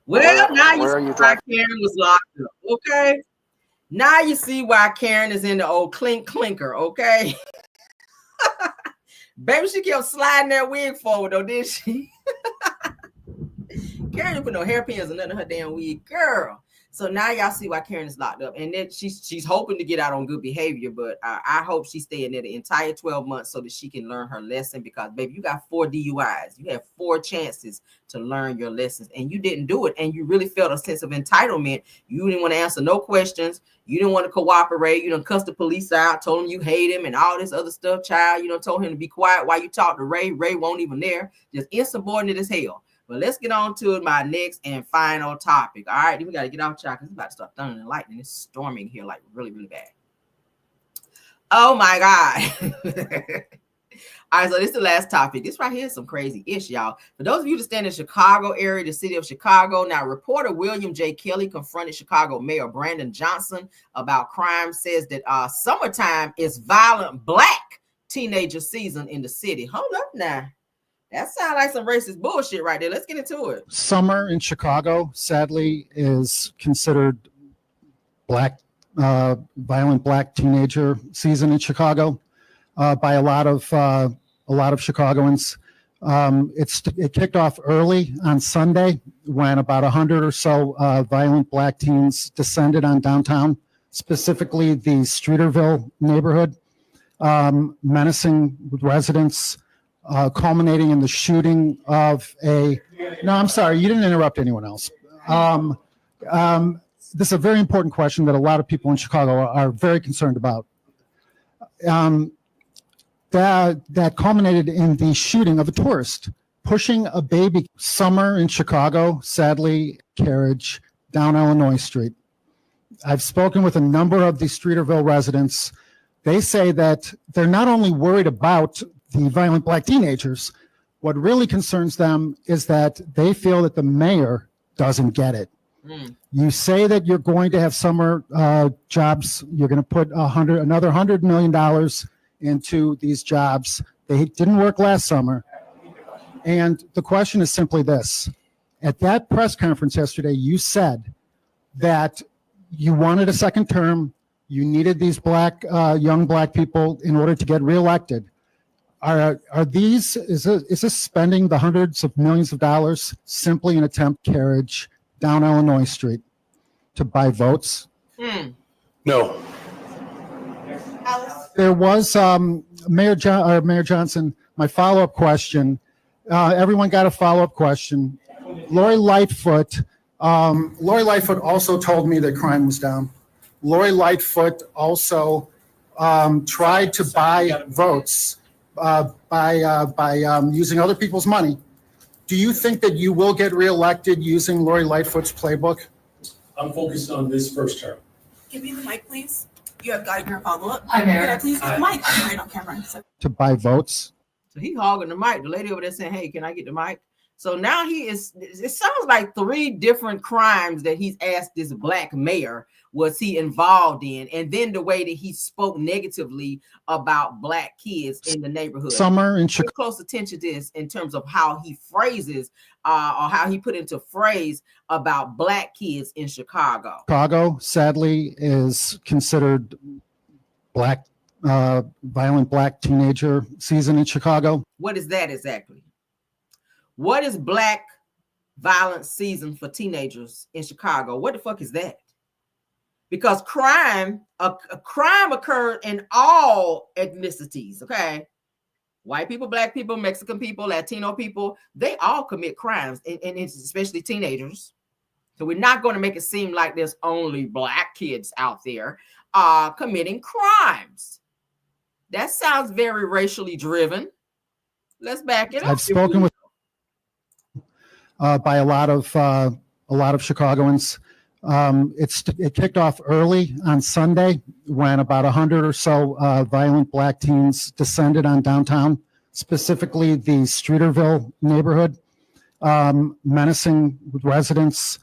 Well, now you where are see you why driving? Karen was locked up. Okay. Now you see why Karen is in the old clinker. Okay. Baby, she kept sliding that wig forward, though, didn't she? Karen didn't put no hairpins or nothing in her damn wig, girl. So now y'all see why Karen is locked up, and then she's hoping to get out on good behavior. But I hope she stay in there the entire 12 months so that she can learn her lesson. Because baby, you got 4 DUIs, you have 4 chances to learn your lessons, and you didn't do it, and you really felt a sense of entitlement. You didn't want to answer no questions. You didn't want to cooperate. You done cussed the police out, told him you hate him, and all this other stuff, child. You done told him to be quiet while you talk to Ray. Ray won't even there. Just insubordinate as hell. But let's get on to my next and final topic. All right, we got to get off track because it's about to start thunder and lightning. It's storming here like really, really bad. Oh my God. All right, so this is the last topic. This right here is some crazy ish, y'all. For those of you that stand in the Chicago area, the city of Chicago, now reporter William J. Kelly confronted Chicago Mayor Brandon Johnson about crime, says that summertime is violent Black teenager season in the city. Hold up now. That sounds like some racist bullshit right there. Let's get into it. Summer in Chicago, sadly, is considered violent Black teenager season in Chicago by a lot of Chicagoans. It kicked off early on Sunday when about 100 or so violent Black teens descended on downtown, specifically the Streeterville neighborhood, menacing residents. Culminating in the shooting of no, I'm sorry, you didn't interrupt anyone else. This is a very important question that a lot of people in Chicago are very concerned about. That culminated in the shooting of a tourist pushing a baby. Summer in Chicago, sadly, carriage down Illinois Street. I've spoken with a number of the Streeterville residents. They say that they're not only worried about the violent Black teenagers, what really concerns them is that they feel that the mayor doesn't get it. You say that you're going to have summer jobs, you're going to put another $100 million into these jobs. They didn't work last summer. And the question is simply this. At that press conference yesterday, you said that you wanted a second term, you needed these young Black people in order to get reelected. Is this spending the hundreds of millions of dollars simply an attempt carriage down Illinois Street to buy votes? No. There was Mayor Johnson. My follow-up question. Everyone got a follow-up question. Lori Lightfoot also told me that crime was down. Lori Lightfoot also tried to buy votes by using other people's money. Do you think that you will get reelected using Lori Lightfoot's playbook? I'm focused on this first term. Give me the mic, please. You have got your follow-up. Hi, Mayor. Can I please get the mic? I'm right on camera. To buy votes? So he hogging the mic. The lady over there saying, hey, can I get the mic? So now it sounds like 3 different crimes that he's asked this Black mayor was he involved in, and then the way that he spoke negatively about Black kids in the neighborhood. Summer in Chicago. Pay close attention to this in terms of how he phrases or how he put into phrase about Black kids in Chicago. Chicago, sadly, is considered violent Black teenager season in Chicago. What is that exactly? What is Black violence season for teenagers in Chicago? What the fuck is that? Because crime occurs in all ethnicities, okay? White people, Black people, Mexican people, Latino people, they all commit crimes, and it's especially teenagers. So we're not going to make it seem like there's only Black kids out there committing crimes. That sounds very racially driven. Let's back it up. I've spoken with by a lot of Chicagoans. It kicked off early on Sunday when about 100 or so violent Black teens descended on downtown, specifically the Streeterville neighborhood, menacing residents,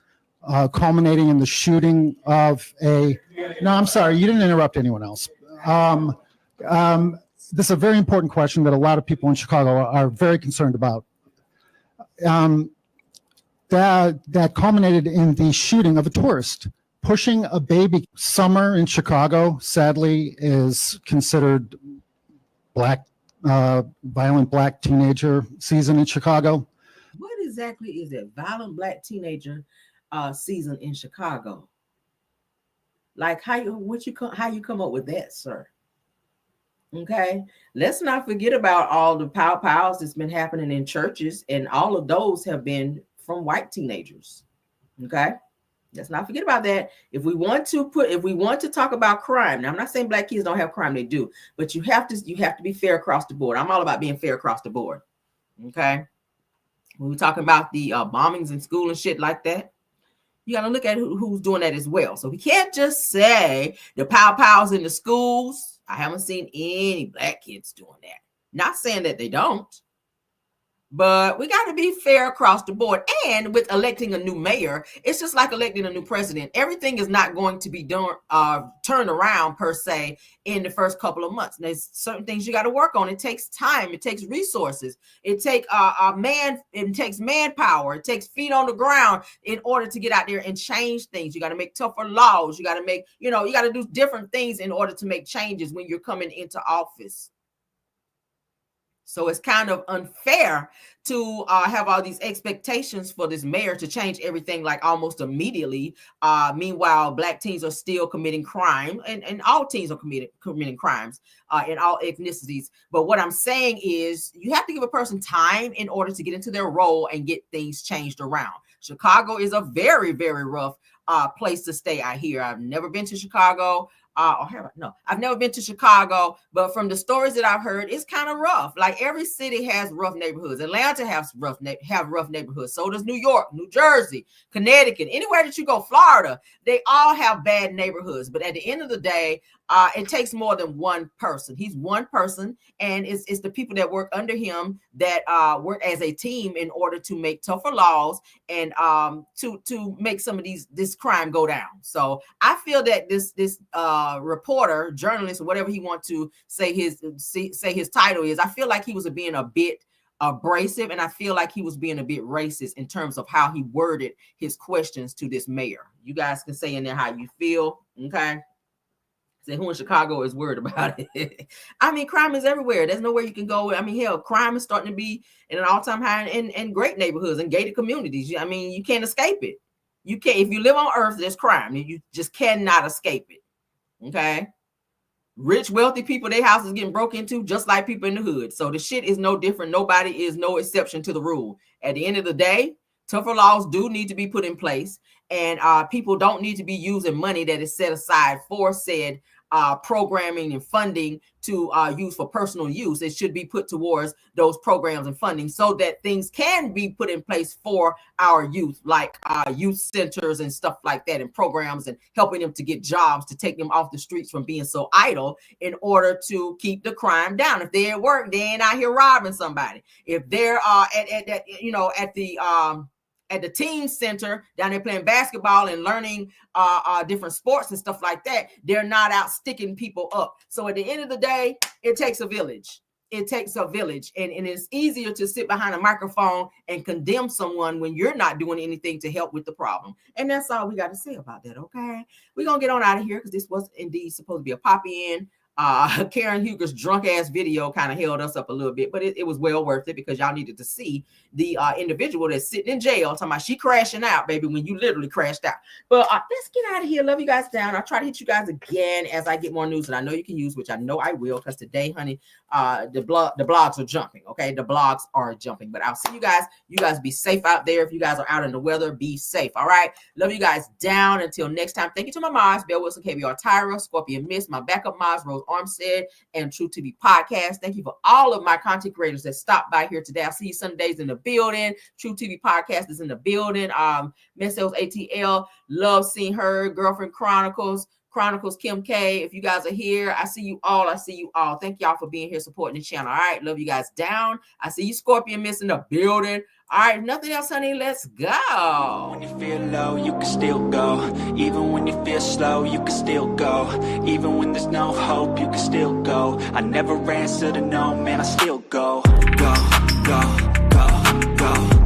culminating in the shooting of no, I'm sorry, you didn't interrupt anyone else. This is a very important question that a lot of people in Chicago are very concerned about. that culminated in the shooting of a tourist. Pushing a baby. Summer in Chicago, sadly, is considered violent black teenager season in Chicago. What exactly is it? Violent black teenager season in Chicago? Like how you come up with that, sir? Okay, let's not forget about all the pows that's been happening in churches, and all of those have been from white teenagers. Okay, let's not forget about that. If we want to talk about crime, now I'm not saying black kids don't have crime, they do, but you have to be fair across the board. I'm all about being fair across the board. Okay, when we're talking about the bombings in school and shit like that, you got to look at who's doing that as well. So we can't just say the pows in the schools. I haven't seen any black kids doing that. Not saying that they don't, but we got to be fair across the board. And with electing a new mayor, it's just like electing a new president. Everything is not going to be turned around per se in the first couple of months. There's certain things you got to work on. It takes time. It takes resources. It takes It takes manpower. It takes feet on the ground in order to get out there and change things. You got to make tougher laws. You got to make, you got to do different things in order to make changes when you're coming into office. So it's kind of unfair to have all these expectations for this mayor to change everything like almost immediately. Meanwhile, black teens are still committing crime, and all teens are committing crimes in all ethnicities. But what I'm saying is you have to give a person time in order to get into their role and get things changed around. Chicago is a very, very rough place to stay out here. I've never been to Chicago. I've never been to Chicago, but from the stories that I've heard, it's kind of rough. Like every city has rough neighborhoods. Atlanta has rough neighborhoods. So does New York, New Jersey, Connecticut, anywhere that you go, Florida, they all have bad neighborhoods. But at the end of the day, it takes more than one person. He's one person, and it's the people that work under him that work as a team in order to make tougher laws and to make some of this crime go down. So I feel that this reporter, journalist, or whatever he wants to say his title is, I feel like he was being a bit abrasive, and I feel like he was being a bit racist in terms of how he worded his questions to this mayor. You guys can say in there how you feel, okay? Say who in Chicago is worried about it. I mean, crime is everywhere. There's nowhere you can go. I mean, hell, crime is starting to be in an all-time high in great neighborhoods and gated communities. I mean, you can't escape it. You can't. If you live on Earth, there's crime. You just cannot escape it. Okay? Rich, wealthy people, their houses getting broke into just like people in the hood. So the shit is no different. Nobody is no exception to the rule. At the end of the day, tougher laws do need to be put in place, and people don't need to be using money that is set aside for said programming and funding to use for personal use. It should be put towards those programs and funding so that things can be put in place for our youth, like youth centers and stuff like that, and programs and helping them to get jobs, to take them off the streets from being so idle in order to keep the crime down. If they're at work, they ain't out here robbing somebody. If they're at the team center down there playing basketball and learning different sports and stuff like that, they're not out sticking people up. So at the end of the day, it takes a village. It takes a village, and it's easier to sit behind a microphone and condemn someone when you're not doing anything to help with the problem. And that's all we got to say about that. Okay, we're gonna get on out of here because this was indeed supposed to be a pop-in. Karen Huger's drunk ass video kind of held us up a little bit, but it was well worth it because y'all needed to see the individual that's sitting in jail talking about she crashing out, baby, when you literally crashed out. But let's get out of here. Love you guys down. I'll try to hit you guys again as I get more news that I know you can use, which I know I will, because today, honey, the blogs are jumping. Okay, the blogs are jumping. But I'll see you guys. You guys be safe out there. If you guys are out in the weather, be safe. All right. Love you guys down. Until next time. Thank you to my mods, Bell Wilson, KBR Tyra, Scorpion Miss, my backup mods, Rose Armstead, and True TV Podcast. Thank you for all of my content creators that stopped by here today. I'll see you Sundays in the building. True TV Podcast is in the building. Messos ATL, love seeing her. Girlfriend Chronicles, Kim K. If you guys are here, I see you all. Thank y'all for being here supporting the channel. All right, love you guys down. I see you Scorpion Miss in the building. All right, nothing else, honey. Let's go. When you feel low, you can still go. Even when you feel slow, you can still go. Even when there's no hope, you can still go. I never answer to no, man, I still go.